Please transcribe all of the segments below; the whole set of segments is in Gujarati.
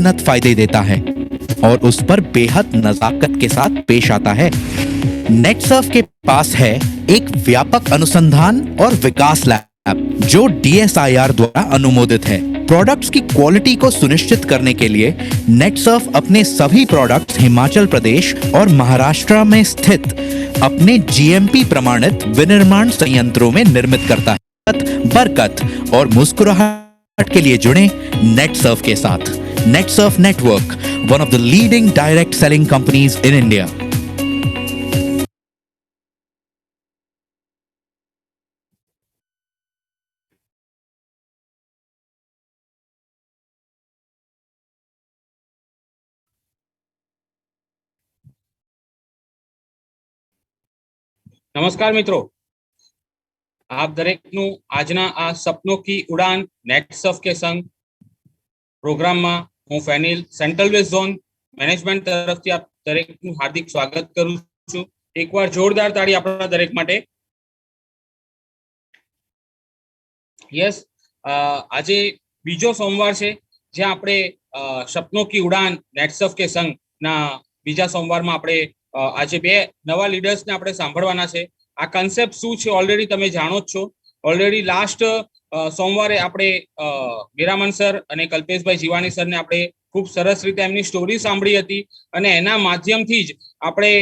अनगिनत फायदे देता है और उस पर बेहद नजाकत के साथ पेश आता है। नेटसर्फ के पास है एक व्यापक अनुसंधान और विकास लैब जो DSIR द्वारा अनुमोदित है। प्रोडक्ट्स की क्वालिटी को सुनिश्चित करने के लिए नेटसर्फ अपने सभी प्रोडक्ट्स हिमाचल प्रदेश और महाराष्ट्र में स्थित अपने GMP प्रमाणित विनिर्माण संयंत्रों में निर्मित करता है। बरकत और मुस्कुराहट के लिए जुड़े नेटसर्फ के साथ। Netsurf network, one of the leading direct selling companies in India. नमस्कार मित्रों, आप दरेकनु आजना आ सपनों की उड़ान नेटसर्फ के संग प्रोग्राम में हूँ Fenil central west zone management तरफथी आप दरेकनु हार्दिक स्वागत करूं छुं। एक बार जोरदार ताड़ी आपણા દરેક માટે। यस, આજે બીજો સોમવાર છે જ્યાં આપણે સપનों की उड़ान नेटसर्फ के संग ना બીજા સોમવારમાં આપણે આજે બે નવા લીડર્સને આપણે સાંભળવાના છે। આ કન્સેપ્ટ શું છે ઓલરેડી તમે જાણો જ છો। ઓલરેડી લાસ્ટ સોમવારે આપણે મીરામન સર અને કલ્પેશભાઈ જીવાણી સરને આપણે ખૂબ સરસ રીતે એમની સ્ટોરી સાંભળી હતી અને એના માધ્યમથી જ આપણે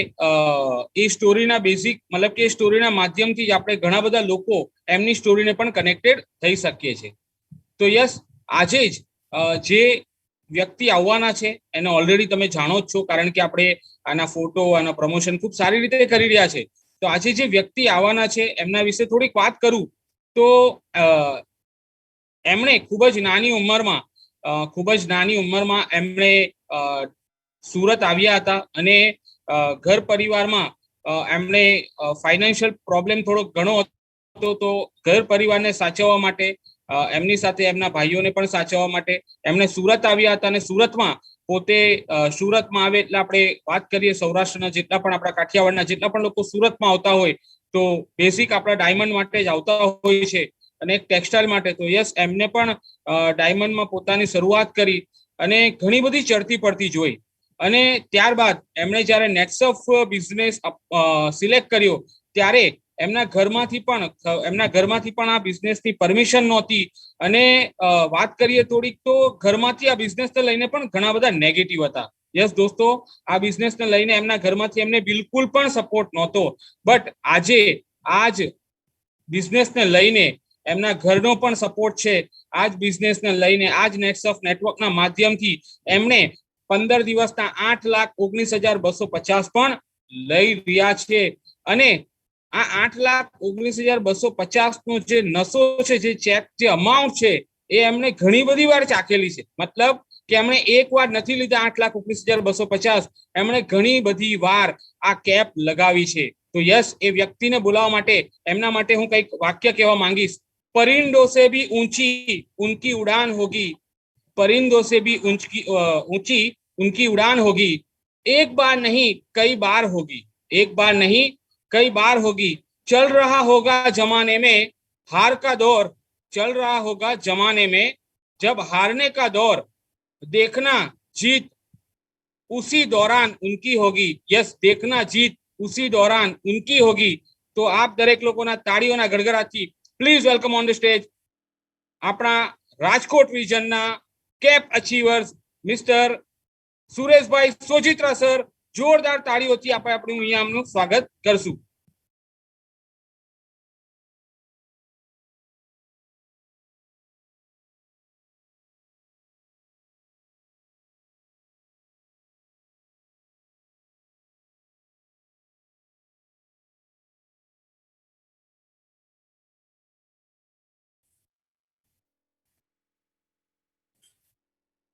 એ સ્ટોરીના બેઝિક મતલબ કે સ્ટોરીના માધ્યમથી જ આપણે ઘણા બધા લોકો એમની સ્ટોરીને પણ કનેક્ટેડ થઈ શકીએ છીએ। તો યસ, આજે જ જે વ્યક્તિ આવવાના છે એને ઓલરેડી તમે જાણો જ છો કારણ કે આપણે આના ફોટો આના પ્રમોશન ખૂબ સારી રીતે કરી રહ્યા છે। તો આજે જે વ્યક્તિ આવવાના છે એમના વિશે થોડીક વાત કરું તો એમણે ખૂબ જ નાની ઉંમરમાં એમણે સુરત આવ્યા હતા અને ઘર પરિવારમાં એમણે ફાઇનાન્શિયલ પ્રોબ્લેમ થોડો ઘણો હતો। તો ઘર પરિવારને સાચવવા માટે એમની સાથે એમના ભાઈઓને પણ સાચવવા માટે એમણે સુરત આવ્યા હતા અને સુરતમાં પોતે સુરતમાં આવે એટલે આપણે વાત કરીએ સૌરાષ્ટ્રના જેટલા પણ આપણા કાઠિયાવાડના જેટલા પણ લોકો સુરતમાં આવતા હોય તો બેઝિક આપણા ડાયમંડ માટે જ આવતા હોય છે અને એક ટેક્સટાઇલ માટે। તો યસ, એમને પણ ડાયમંડમાં પોતાની શરૂઆત કરી અને ઘણી બધી ચડતી પડતી જોઈ અને ત્યારબાદ એમણે જ્યારે નેટસર્ફ બિઝનેસ સિલેક્ટ કર્યો ત્યારે એમના ઘરમાંથી પણ આ બિઝનેસની પરમિશન નહોતી અને વાત કરીએ થોડીક તો ઘરમાંથી આ બિઝનેસને લઈને પણ ઘણા બધા નેગેટિવ હતા। યસ દોસ્તો, આ બિઝનેસને લઈને એમના ઘરમાંથી એમને બિલકુલ પણ સપોર્ટ નહોતો, બટ આજે આજ બિઝનેસને લઈને એમના ઘરનો પણ સપોર્ટ છે। આજ બિઝનેસને લઈને આજ નેટસર્ફ નેટવર્કના માધ્યમથી એમણે 15 દિવસના 8,19,250 પણ લઈ રહ્યા છે અને આ 8,19,250 નો જે નશો છે, જે ચેક, જે અમાઉન્ટ છે એ એમણે ઘણી બધી વાર ચાખેલી છે। મતલબ કે એમણે એક વાર નથી લીધા 8,19,250, એમણે ઘણી બધી વાર આ કેપ લગાવી છે। તો યસ, એ વ્યક્તિને બોલાવવા માટે એમના માટે હું કંઈક વાક્ય કહેવા માંગીશ। परिंदों से भी ऊंची उनकी उड़ान होगी, परिंदों से भी ऊंची उनकी उड़ान होगी, एक बार नहीं कई बार होगी, एक बार नहीं कई बार होगी। चल रहा होगा जमाने में हार का दौर, चल रहा होगा जमाने में जब हारने का दौर, देखना जीत उसी दौरान उनकी होगी। यस, देखना जीत उसी दौरान उनकी होगी। तो आप दरेक लोगोना ताड़ीओना गड़गड़ाथी please welcome on the stage अपना Rajkot region cap achievers mister Suresh bhai Sojitra sir. जोरदार ताड़ीओथी આપણે આપણું અહીંયા આમનું સ્વાગત કરશું।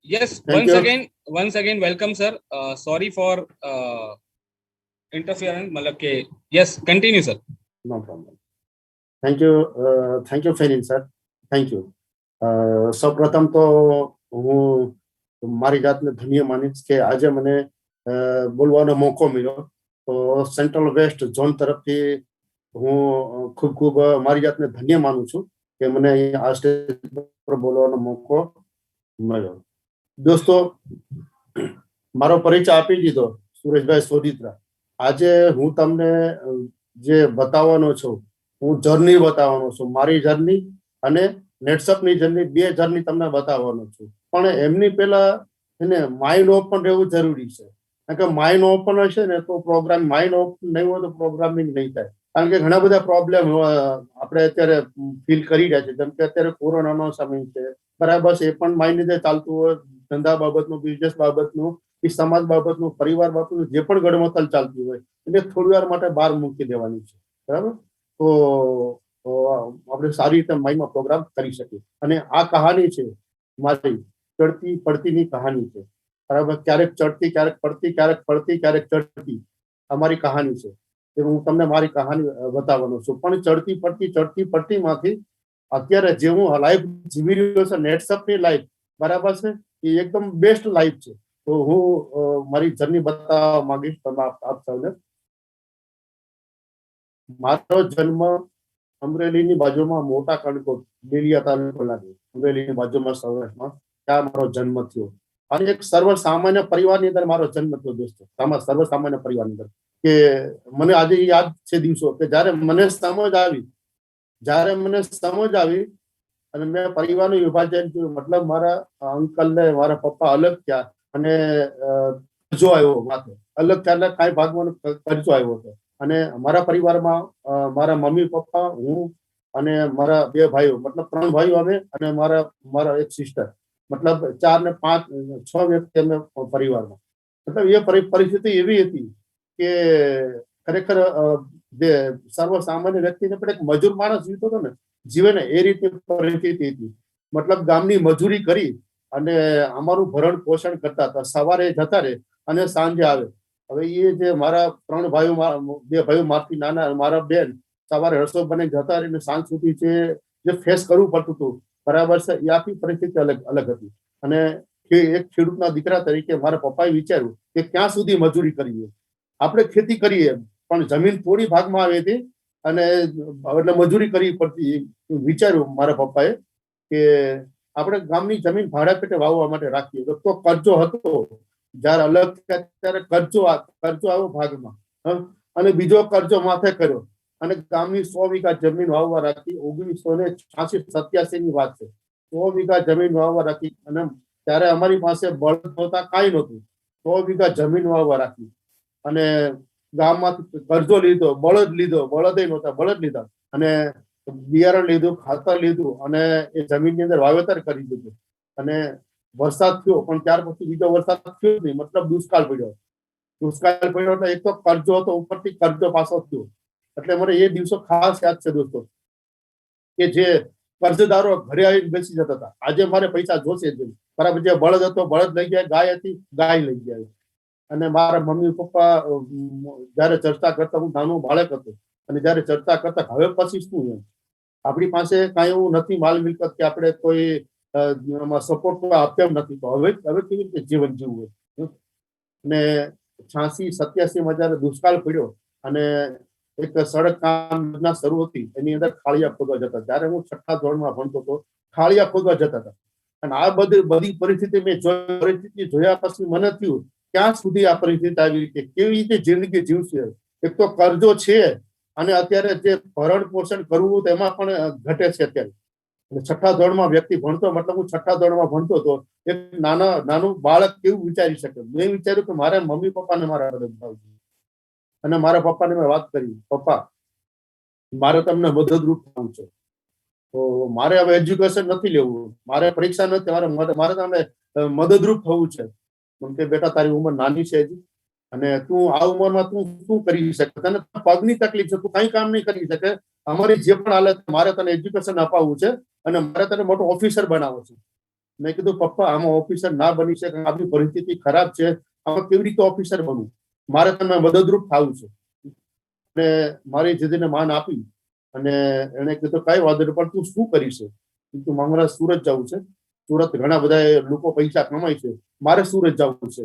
Yes, once again welcome sir. Sorry for interference, मतलब के yes, continue sir. No problem. Thank you Fenin sir. Thank you. સૌપ્રથમ તો હું મારી જાતને ધન્ય માનીશ કે આજે મને બોલવાનો મોકો મળ્યો। તો સેન્ટ્રલ વેસ્ટ ઝોન તરફથી હું ખૂબ મારી જાતને ધન્ય માનું છું કે મને આ સ્ટેજ પર બોલવાનો મોકો મળ્યો। દોસ્તો, મારો પરિચય આપી દીધો, સુરેશભાઈ સોજીત્રા. આજે હું તમને જે બતાવવાનો છું, હું જર્ની બતાવવાનો છું, મારી જર્ની અને નેટસપની જર્ની, બે જર્ની તમને બતાવવાનો છું. પણ એમની પહેલા એને માઇન્ડ ઓપન રહેવું જરૂરી છે. કારણ કે માઇન્ડ ઓપન હશે ને તો પ્રોગ્રામ, માઇન્ડ ઓપન નહીં હોય તો પ્રોગ્રામિંગ નહીં થાય. કારણ કે ઘણા બધા પ્રોબ્લેમ આપણે અત્યારે ફીલ કરી રહ્યા છે. જેમ કે અત્યારે કોરોનાનો સમય છે, બરાબર છે, એ પણ માઇન્ડ લીધે ચાલતું હોય, ધંધા બાબતનું, બિઝનેસ બાબતનું, એ સમાજ બાબતનું, પરિવાર બાબતનું જે પણ ગડમથલ ચાલતું હોય એટલે થોડી વાર માટે બહાર મૂકી દેવાની છે. બરાબર, તો આપણે સારી રીતે માઇન્ડમાં પ્રોગ્રામ કરી શકીએ. અને આ કહાની છે મારી ચડતી પડતીની કહાની છે. બરાબર, ક્યારેક ચડતી, ક્યારેક પડતી, ક્યારેક પડતી, ક્યારેક ચડતી, અમારી કહાની છે. હું તમને મારી કહાની બતાવવાનો છું. પણ ચડતી પડતીમાંથી અત્યારે જે હું લાઈફ જીવી રહ્યો છે, નેટસપની લાઈફ, બરાબર છે, એ એકદમ બેસ્ટ લાઈફ છે. તો હું મારી જર્ની બતાવવા માંગીશ તમે આપ સૌને. મારો જન્મ અમરેલીની બાજુમાં મોટા કણકોટ, લીલિયા તાલુકો લાગે, અમરેલીની બાજુમાં સૌરાષ્ટ્રમાં, ત્યાં મારો જન્મ થયો. અને એક સર્વસામાન્ય પરિવારની અંદર મારો જન્મ થયો દોસ્તો. સર્વસામાન્ય પરિવારની અંદર કે મને આજે યાદ છે દિવસો કે જ્યારે મને સમજ આવી અને મેં પરિવારનું વિભાજન કર્યું. મતલબ મારા અંકલ ને મારા પપ્પા અલગ થયા અને કરજો આવ્યો માથે, અલગ થયા, કાંઈ ભાગમાં કરજો આવ્યો હતો. અને મારા પરિવારમાં મારા મમ્મી પપ્પા, હું અને મારા બે ભાઈઓ, મતલબ 3 ભાઈઓ અમે, અને મારા એક સિસ્ટર, મતલબ 4 ને 5 6 વ્યક્તિ અમે પરિવારમાં. મતલબ એ પરિસ્થિતિ એવી હતી કે ખરેખર જે સર્વસામાન્ય વ્યક્તિને પણ એક મજૂર માણસ જીવતો હતો ને, જીવે ને, એ રીતની પરિસ્થિતિ હતી. મતલબ ગામની મજૂરી કરી અને અમારું ભરણ પોષણ કરતા હતા. સવારે જતા રહે અને સાંજે આવે. હવે એ જે મારા 3 ભાઈઓ, 2 ભાઈઓ મારથી નાના, મારા બેન, સવારે રસોઈ બને જતા રહીને સાંજ સુધી જે ફેસ કરવું પડતું હતું, બરાબર છે, એ આખી પરિસ્થિતિ અલગ હતી. અને એક ખેડૂતના દીકરા તરીકે મારા પપ્પાએ વિચાર્યું કે ક્યાં સુધી મજૂરી કરીએ, આપણે ખેતી કરીએ, પણ જમીન થોડી ભાગમાં આવી હતી અને એટલે મજૂરી કરવી પડતી. વિચાર્યું મારા પપ્પાએ કે આપણે ગામની જમીન ભાડા પેટે વાવવા માટે રાખીએ. તો કરજો હતો, જયારે અલગ થયા ત્યારે કરજો આવ્યો ભાગમાં, અને બીજો કરજો માથે કર્યો અને ગામની 100 વીઘા જમીન વાવવા રાખી. 1986-87 ની વાત છે. 100 વીઘા જમીન વાવવા રાખી અને ત્યારે અમારી પાસે બળદ નહોતા, કાંઈ નહોતું. 100 વીઘા જમીન વાવવા રાખી અને ગામમાંથી કરજો લીધો, બળદ નહોતા, બળદ લીધા અને બિયારણ લીધું, ખાતર લીધું અને એ જમીનની અંદર વાવેતર કરી દીધું. અને વરસાદ થયો, પણ ત્યાર પછી બીજો વરસાદ થયો નહીં, મતલબ દુષ્કાળ પડ્યો એટલે એક તો કરજો હતો, ઉપરથી કરજો પાછો થયો. એટલે મને એ દિવસો ખાસ યાદ છે દોસ્તો, કે જે કર્જદારો ઘરે આવીને બેસી જતા હતા. આજે મારે પૈસા જોશે જ, બરાબર. જે બળદ હતો, બળદ લઈ ગયા, ગાય હતી, ગાય લઈ ગયા. અને મારા મમ્મી પપ્પા જયારે ચર્ચા કરતા, હું નાનું બાળક હતો, અને જયારે ચર્ચા કરતા હવે પછી શું, આપણી પાસે કાંઈ એવું નથી માલ મિલકત કે આપણે કોઈ સપોર્ટ આપ્યા નથી. તો હવે કેવી રીતે જીવન જીવવું? અને 86-87 જયારે દુષ્કાળ પડ્યો અને એક સડક કામ યોજના શરૂ હતી, એની અંદર ખાળિયા ખોદવા જતા. જયારે હું 6ઠા ધોરણમાં ભણતો હતો, ખાળિયા ખોદવા જતા હતા. અને આ બધી પરિસ્થિતિ મેં જોયા પછી મને થયું ક્યાં સુધી આ પરિસ્થિતિ આવી રીતે, કેવી રીતે જિંદગી જીવશે. એક તો કરજો છે અને અત્યારે જે ભરણ પોષણ કરવું તેમાં પણ ઘટે છે અત્યારે. 6ઠા ધોરણમાં વ્યક્તિ ભણતો, મતલબ હું 6ઠા ધોરણમાં ભણતો હતો. એક નાનું બાળક કેવું વિચારી શકે? મેં વિચાર્યું કે મારા મમ્મી પપ્પાને મારા મદદ થવી. અને મારા પપ્પાને મેં વાત કરી, પપ્પા મારે તમને મદદરૂપ થવું છે, તો મારે હવે એજ્યુકેશન નથી લેવું, મારે પરીક્ષા નથી, મારે તમને મદદરૂપ થવું છે. કેમ કે બેટા તારી ઉંમર નાની છે હજી, અને તું આ ઉંમરમાં તું શું કરી શકે? તને પગની તકલીફ છે, તું કઈ કામ નહીં કરી શકે. અમારી જે પણ હાલત, મારે તને એજ્યુકેશન અપાવવું છે અને મારે તને મોટો ઓફિસર બનાવવો છે. મેં કીધું પપ્પા આમાં ઓફિસર ના બની શકે, આપણી પરિસ્થિતિ ખરાબ છે, આમાં કેવી રીતે ઓફિસર બનવું? મારે તને મદદરૂપ થવું છે. અને મારી જીદને માન આપી અને એને કીધું કઈ વાંધો નહીં, પણ તું શું કરીશ? તું મારે સુરત જવું છે, સુરત ઘણા બધા લોકો પૈસા કમાય છે, મારે સુરત જવું છે.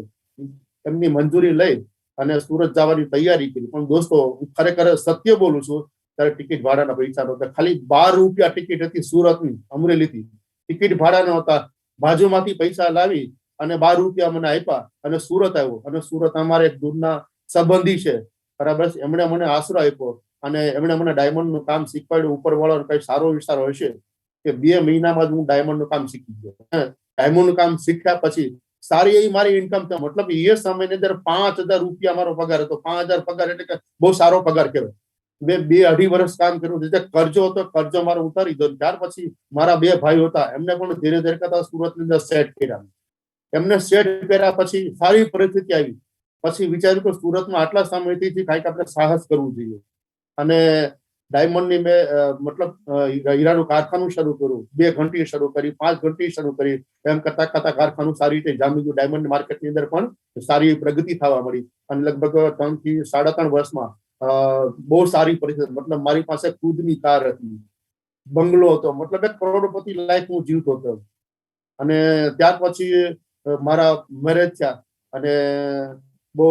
એમની મંજૂરી લઈ અને સુરત જવાની તૈયારી કરી. પણ દોસ્તો હું ખરેખર સત્ય બોલું છું, ત્યારે ટિકિટ ભાડાના પૈસા નહોતા. ખાલી 12 રૂપિયા ટિકિટ હતી સુરતની, અમરેલીથી ટિકિટ ભાડા નહોતા. બાજુમાંથી પૈસા લાવી અને 12 રૂપિયા મને આપ્યા અને સુરત આવ્યો. અને સુરત અમારે એક દૂરના સંબંધી છે, બરાબર છે, એમણે મને આશરો આપ્યો અને એમણે મને ડાયમંડનું કામ શીખવાડ્યું. ઉપરવાળાનો કઈ સારો વિચાર હશે કે 2 મહિનામાં જ હું ડાયમંડનું કામ શીખી ગયો. ડાયમંડનું કામ શીખ્યા પછી સારી એવી મારી ઇન્કમ થઈ. મતલબ એ સમયની અંદર 5,000 રૂપિયા મારો પગાર હતો. 5,000 પગાર એટલે કે બહુ સારો પગાર કહેવાય. મેં 2-2.5 વર્ષ કામ કર્યું. જે કરજો હતો કરજો મારો ઉતારી દો. ત્યાર પછી મારા 2 ભાઈઓ હતા, એમને પણ ધીરે ધીરે કરતા સુરતની અંદર સેટ કર્યા. એમને સેટ કર્યા પછી સારી પરિસ્થિતિ આવી. પછી વિચાર્યું કે સુરતમાં આટલા સમયથી કાંઈક આપણે સાહસ કરવું જોઈએ. અને ડાયમંડની મેં મતલબ હીરાનું કારખાનું શરૂ કર્યું. 2 ઘંટી શરૂ કરી, 5 ઘંટી શરૂ કરી. એમ કરતા કરતા કારખાનું સારી રીતે જામી ગયું. ડાયમંડ માર્કેટની અંદર પણ સારી પ્રગતિ થવા મળી. અને લગભગ 3 થી 3.5 વર્ષમાં બહુ સારી પરિસ્થિતિ. મતલબ મારી પાસે ખુદની કાર હતી, બંગલો હતો. મતલબ એક કરોડપતિ લાઈફ હું જીવતો હતો. અને ત્યાર પછી મારા મેરેજ થયા અને બહુ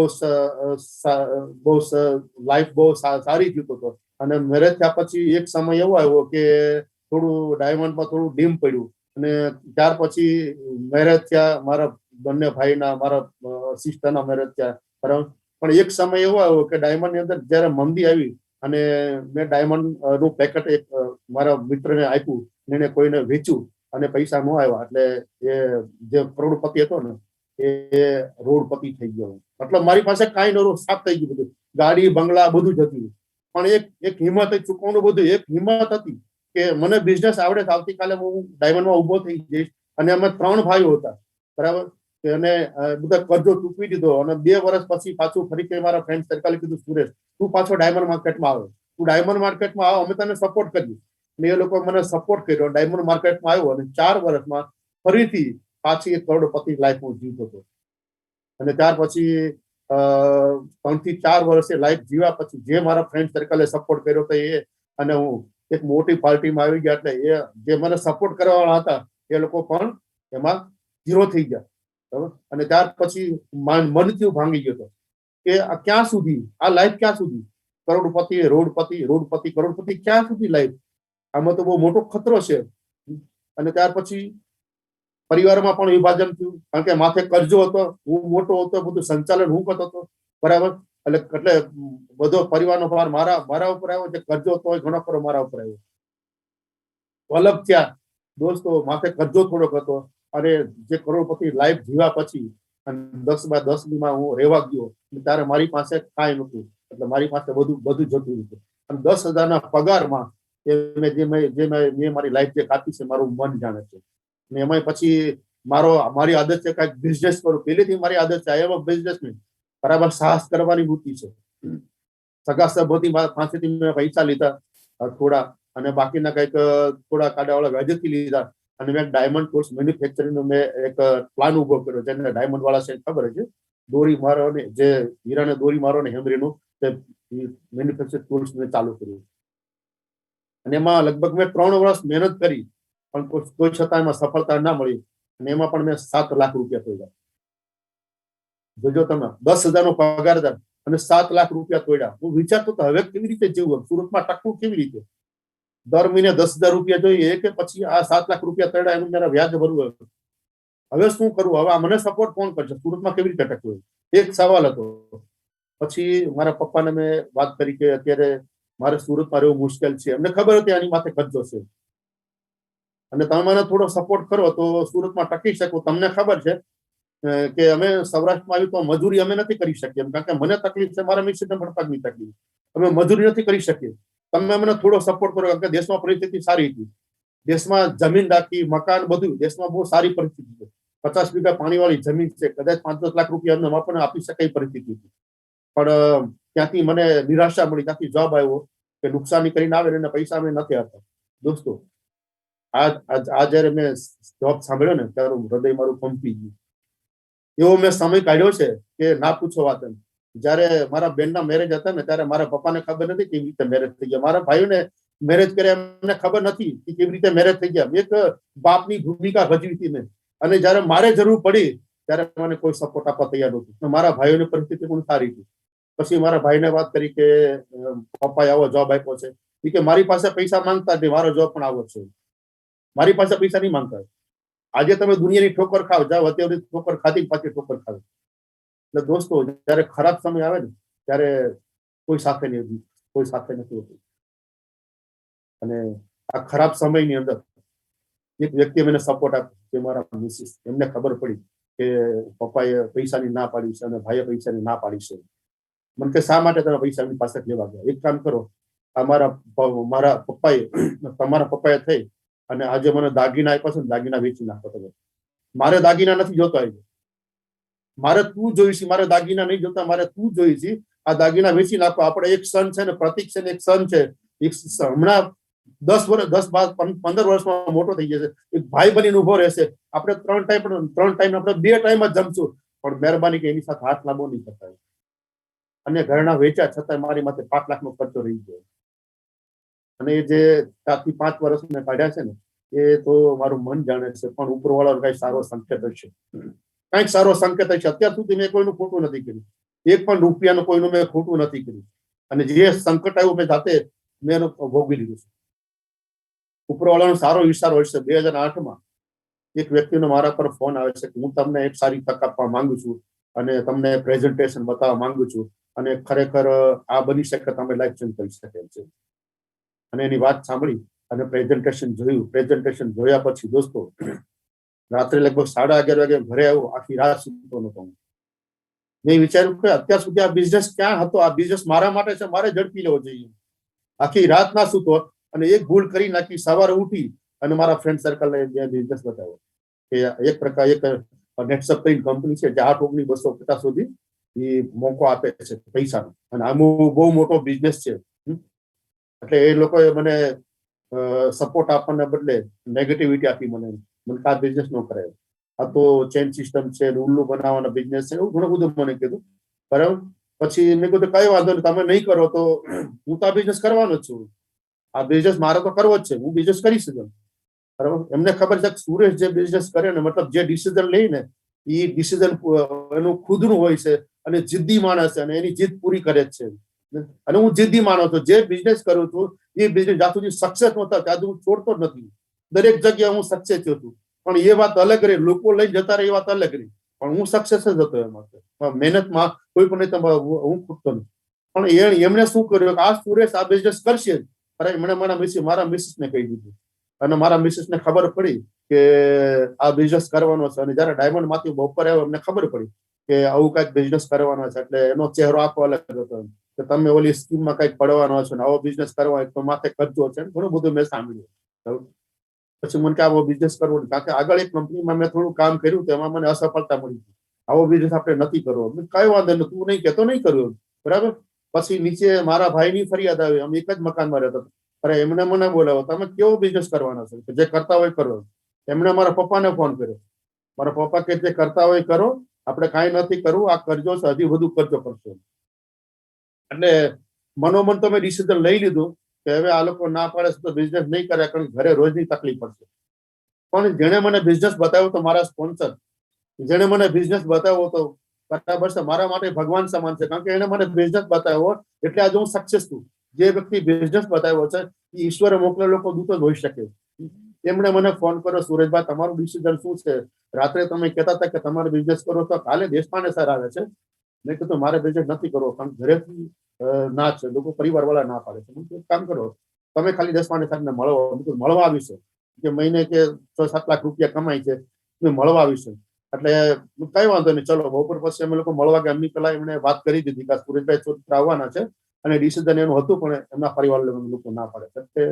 લાઈફ બહુ સારી જીવતો હતો. અને મેરેજ થયા પછી એક સમય એવો આવ્યો કે થોડું ડાયમંડમાં થોડું ડીમ પડ્યું. અને ત્યાર પછી મેરેજ થયા મારા બંને ભાઈના, મારા સિસ્ટરના મેરેજ થયા, બરાબર. પણ એક સમય એવો આવ્યો કે ડાયમંડની અંદર જયારે મંદી આવી અને મેં ડાયમંડ નું પેકેટ એક મારા મિત્રને આપ્યું, એને કોઈને વેચ્યું અને પૈસા ન આવ્યા. એટલે એ જે કરોડપતિ હતો ને એ રોડપતિ થઈ ગયો. મતલબ મારી પાસે કાંઈ નહોતું, સાફ થઈ ગયું બધું. ગાડી, બંગલા બધું જ હતું. પણ એક હિંમત ચૂકવવાનું બધું, એક હિંમત હતી કે મને બિઝનેસ આવડે, આવતીકાલે હું ડાયમંડમાં ઉભો થઈ જઈશ. અને અમે 3 ભાઈઓ હતા, બરાબર. અને બધા કર્જો ચૂકવી દીધો. અને 2 વર્ષ પછી પાછું ફરીથી મારા ફ્રેન્ડ સર્કલે કીધું, સુરેશ તું પાછો ડાયમંડ માર્કેટમાં આવે, તું ડાયમંડ માર્કેટમાં આવ, અમે તને સપોર્ટ કરીએ. અને એ લોકો મને સપોર્ટ કર્યો. ડાયમંડ માર્કેટમાં આવ્યો અને 4 વર્ષમાં ફરીથી પાછી એક કરોડપતિ લાઈફ હું જીવતો હતો. અને ત્યાર પછી 3 થી 4 વર્ષે લાઈફ જીવ્યા પછી જે મારા ફ્રેન્ડ સર્કલે સપોર્ટ કર્યો હતો એ, અને હું એક મોટી પાર્ટીમાં આવી ગયા. એટલે એ જે મને સપોર્ટ કરવાવાળા હતા એ લોકો પણ એમાં ઝીરો થઈ ગયા, બરાબર. અને ત્યાર પછી મનથી ભાંગી ગયો હતો કે આ ક્યાં સુધી, આ લાઈફ ક્યાં સુધી, કરોડપતિ રોડપતિ, રોડપતિ કરોડપતિ, ક્યાં સુધી લાઈફ? આમાં તો બહુ મોટો ખતરો છે. અને ત્યાર પછી પરિવારમાં પણ વિભાજન થયું, કારણ કે માથે કરજો હતો, હું મોટો હતો, બધું સંચાલન હું કરતો હતો, બરાબર. એટલે બધો પરિવારનો ભાર મારા ઉપર આવ્યો. જે કરજો હતો એ ઘણો ખરો મારા ઉપર આવ્યો. અલગ થયા દોસ્તો, માથે કરજો થોડોક હતો. અને જે કરોડપતિ લાઈફ જીવ્યા પછી 10/10 હું રહેવા ગયો ત્યારે મારી પાસે કાંઈ નહોતું. એટલે મારી પાસે બધું જતું હતું. અને 10,000ના પગારમાં મેં મારી લાઈફ જે કાપી છે મારું મન જાણે છે. અને એમાં પછી મારી આદત છે કાંઈક બિઝનેસ કરું. પહેલેથી મારી આદત છે, આઈ એમ અ બિઝનેસમેન, બરાબર. સાહસ કરવાની વૃત્તિ છે. સગા સંબંધી પાસેથી મેં પૈસા લીધા થોડા, અને બાકીના કંઈક થોડા કાડાવાળા વ્યાજથી લીધા. અને મેં ડાયમંડ ટૂલ્સ મેન્યુફેક્ચરિંગનો મેં એક પ્લાન ઉભો કર્યો. જેને ડાયમંડ વાળા છે ખબર છે, દોરી મારો ને, જે હીરાને દોરી મારો ને હેમરીનું મેન્યુફેક્ચર ટૂલ્સ મેં ચાલુ કર્યું. અને એમાં લગભગ મેં 3 વર્ષ મહેનત કરી, પણ કોઈ છતાં એમાં સફળતા ના મળી. અને એમાં પણ મેં 7 લાખ રૂપિયા તોડ્યા. જોજો તમે, 10,000નો પગાર હતા અને 7 લાખ રૂપિયા તોડ્યા. હું વિચારતો હતો હવે કેવી રીતે જીવવું, સુરતમાં ટકવું કેવી રીતે, દર મહિને 10,000 રૂપિયા જોઈએ કે પછી આ 7 લાખ રૂપિયા તોડ્યા એનું મારા વ્યાજ ભરવું. હવે શું કરવું, હવે મને સપોર્ટ કોણ કરશે, સુરતમાં કેવી રીતે ટકવું, એક સવાલ હતો. પછી મારા પપ્પાને મેં વાત કરી કે અત્યારે મારે સુરતમાં રહેવું મુશ્કેલ છે. એમને ખબર હતી આની માથે ખર્ચો છે, અને તમે મને થોડો સપોર્ટ કરો તો સુરતમાં ટકી શકું. તમને ખબર છે કે અમે સૌરાષ્ટ્રમાં આવ્યું તો મજૂરી અમે નથી કરી શકીએ, કારણ કે મને તકલીફ છે, મારા મિસ્ત્રીને ભણતરની તકલીફ, અમે મજૂરી નથી કરી શકીએ. તમે મને થોડો સપોર્ટ કરો, કારણ કે દેશમાં પરિસ્થિતિ સારી હતી. દેશમાં જમીન રાખી, મકાન, બધું દેશમાં બહુ સારી પરિસ્થિતિ છે. 50 વીઘા પાણીવાળી જમીન છે, કદાચ 5-10 લાખ રૂપિયા અમને આપણને આપી શકાય પરિસ્થિતિ હતી. પણ ત્યાંથી મને નિરાશા મળી, ત્યાંથી જવાબ આવ્યો કે નુકસાની કરીને આવે એને પૈસા અમે નથી આપતા. દોસ્તો, આ જયારે મેં જવાબ સાંભળ્યો ને ત્યારે હૃદય મારું કંપી ગયું. એવો મેં સમય કાઢ્યો છે કે ના પૂછો વાત. જયારે મારા બેનના મેરેજ હતા ને ત્યારે મારા પપ્પાને ખબર નથી કેવી રીતે મેરેજ થઈ ગયા. મારા ભાઈઓને મેરેજ કર્યા એમને ખબર નથી કે કેવી રીતે મેરેજ થઈ ગયા. એક બાપની ભૂમિકા ભજવી હતી મેં. અને જયારે મારે જરૂર પડી ત્યારે મને કોઈ સપોર્ટ આપવા તૈયાર નહોતું. મારા ભાઈઓની પરિસ્થિતિ પણ સારી હતી. પછી મારા ભાઈને વાત કરી કે પપ્પાએ આવો જોબ આપ્યો છે, કે મારી પાસે પૈસા માંગતા નથી, મારો જોબ પણ આવો છે, મારી પાસે પૈસા નહીં માંગતા. આજે તમે દુનિયાની ઠોકર ખાવ, જાઓ અત્યારે ઠોકર ખાધી પાછી ઠોકર ખાવ. એટલે દોસ્તો, જયારે ખરાબ સમય આવે ને ત્યારે કોઈ સાથે નહીં, કોઈ સાથે નથી હોતું. અને આ ખરાબ સમયની અંદર એક વ્યક્તિએ મને સપોર્ટ આપ્યો, જે મારા મિસિસ. એમને ખબર પડી કે પપ્પાએ પૈસાની ના પાડી છે અને ભાઈએ પૈસાની ના પાડી છે. મને કે શા માટે તમે પૈસા એમની પાસે લેવા ગયા? એક કામ કરો, મારા પપ્પાએ તમારા પપ્પાએ થઈ અને આજે મને દાગીના આપ્યા છે ને, દાગીના વેચી નાખો તમે. મારે દાગીના નથી જોતા, આજે મારે તું જોઈશ, મારે દાગીના નહીં જોતા, મારે તું જોઈશ. આ દાગીના વેચી નાખો. આપણે એક સન છે ને, પ્રતિક છે ને, એક સન છે. હમણાં 10 વર્ષ 15 વર્ષમાં મોટો થઈ જશે, એક ભાઈ બનીને ઉભો રહેશે. આપણે 3 ટાઈમ આપણે 2 ટાઈમ જ જમશું, પણ મહેરબાની કે એની સાથે હાથ લાંબો નહીં કરતા. અને ઘરના વેચ્યા છતાં મારી માથે 5 લાખનો ખર્ચો રહી ગયો. અને એ જે 4 થી 5 વર્ષ મેં કાઢ્યા છે ને, એ તો મારું મન જાણે છે. પણ ઉપરવાળાનો કઈ સારો સંકેત હશે, કઈક સારો સંકેત હશે. અત્યાર સુધી મેં કોઈનું ખોટું નથી કર્યું, એક પણ રૂપિયાનું કોઈનું મેં ખોટું નથી કર્યું. અને જે સંકટ આવ્યું મેં જાતે મેં એનું ભોગવી લીધું છે. ઉપરવાળાનો સારો ઈશારો હશે. 2008માં એક વ્યક્તિનો મારા પર ફોન આવે છે કે હું તમને એક સારી તક આપવા માંગુ છું અને તમને પ્રેઝન્ટેશન બતાવવા માંગુ છું, અને ખરેખર આ બની શકે, તમે લાઈફ ચેન્જ કરી શકે એમ છે. અને એની વાત સાંભળી અને પ્રેઝન્ટેશન જોયું. પ્રેઝન્ટેશન જોયા પછી દોસ્તો, રાત્રે લગભગ 11:30 વાગે ઘરે આવ્યો. આખી રાત સૂતો નતો. મેં વિચાર્યું કે અત્યાર સુધી આ બિઝનેસ ક્યાં હતો? આ બિઝનેસ મારા માટે છે, મારે ઝડપી લેવો જોઈએ. આખી રાત ના સૂતો અને એક ભૂલ કરી નાખી. સવારે ઉઠી અને મારા ફ્રેન્ડ સર્કલને બિઝનેસ બતાવ્યો કે એક પ્રકાર એક નેટસપ કંપની છે જે 8,250 સુધી એ મોકો આપે છે પૈસાનો, અને આ બહુ મોટો બિઝનેસ છે. એટલે એ લોકોએ મને સપોર્ટ આપવાના બદલે નેગેટિવિટી આપી. મને આ બિઝનેસ ન કરે, આ તો ચેન સિસ્ટમ છે, ઉલ્લુ બનાવવાના બિઝનેસ છે, એવું ઘણું બધું મને કીધું. બરાબર. પછી મેં કીધું કઈ વાંધો નહીં, તમે નહીં કરો તો હું તો આ બિઝનેસ કરવાનો જ છું. આ બિઝનેસ મારે તો કરવો જ છે, હું બિઝનેસ કરી શકું. બરાબર. એમને ખબર છે કે સુરેશ જે બિઝનેસ કરે ને, મતલબ જે ડિસિઝન લઈને એ ડિસિઝન એનું ખુદનું હોય છે, અને જિદ્દી માણસ છે, અને એની જીદ પૂરી કરે જ છે. અને હું જિદ્દી માણસ છું. જે બિઝનેસ કરું છું એ બિઝનેસ જ્યાં સુધી સક્સેસ નહોતા ત્યાં સુધી હું છોડતો જ નથી. દરેક જગ્યાએ હું સક્સેસ થયો છું. પણ એ વાત અલગ રહી, લોકો લઈને જતા રહે એ વાત અલગ રહી, પણ હું સક્સેસ જ હતો એમાં. મહેનતમાં કોઈ પણ હું ખૂટતો નથી. પણ એમણે શું કર્યું કે આ સુરેશ આ બિઝનેસ કરશે. અરે મને મારા મિસિસને કહી દીધું, અને મારા મિસિસને ખબર પડી કે આ બિઝનેસ કરવાનો છે. અને જયારે ડાયમંડ માંથી બપોરે આવ્યો, એમને ખબર પડી કે આવું કઈક બિઝનેસ કરવાનો છે. એટલે એનો ચહેરો આખો અલગ હતો કે તમે ઓલી સ્કીમમાં કઈક પડવાનો છો ને આવો બિઝનેસ કરવો હોય તો માથે ખર્ચો છે. ઘણું બધું મેં સાંભળ્યું. પછી મને કે આવો બિઝનેસ કરવો, કારણ કે આગળ એક કંપનીમાં મેં થોડું કામ કર્યું, એમાં મને અસફળતા મળી. આવો બિઝનેસ આપણે નથી કરવો. કઈ વાંધો નહીં, તું નહીં કહેતો નહીં કર્યું. બરાબર. પછી નીચે મારા ભાઈની ફરિયાદ આવી. અમે એક જ મકાનમાં રહેતા. અરે એમને મને બોલાવો, તમે કેવો બિઝનેસ કરવાનો છે, જે કરતા હોય કરો. એમણે મારા પપ્પાને ફોન કર્યો. મારા પપ્પા કે જે કરતા હોય કરો, આપણે કાંઈ નથી કરવું, આ કરજો છે, હજી વધુ કરજો કરશો. એટલે મનોમન તો મેં ડિસિઝન લઈ લીધું કે હવે આ લોકો ના પાડે તો બિઝનેસ નહીં કરે, કારણ ઘરે રોજની તકલીફ પડશે. પણ જેણે મને બિઝનેસ બતાવ્યો તો મારા સ્પોન્સર, જેણે મને બિઝનેસ બતાવ્યો તો બરાબર છે, મારા માટે ભગવાન સમાન છે. કારણ કે એને મને બિઝનેસ બતાવ્યો એટલે આજે હું સક્સેસ છું. જે વ્યક્તિ બિઝનેસ બતાવ્યો છે એ ઈશ્વરે મોકલેલો લોકો દૂત જ હોઈ શકે. એમણે મને ફોન કર્યો, સુરેશભાઈ તમારું ડિસિઝન શું છે? રાત્રે તમે કહેતા હતા કે તમારે બિઝનેસ કરો તો કાલે દેશપાંડે સર આવે છે. મેં કીધું મારે બિઝનેસ નથી કરવો, કારણ ઘરેથી ના છે, લોકો પરિવાર વાળા ના પાડે છે. એક કામ કરો, તમે ખાલી દેશપાંડે સાહેબને મળો. મળવા આવીશું કે મહિને કે 6-7 લાખ રૂપિયા કમાય છે, મળવા આવીશું. એટલે કઈ વાંધો નહીં, ચલો. બપોર પછી અમે લોકો મળવા ગયા. એમની પેલા એમણે વાત કરી દીધી કે સુરેશભાઈ ચોથરા આવવાના છે, અને ડિસિઝન એનું હતું, પણ એમના પરિવાર લોકો ના પાડે. એટલે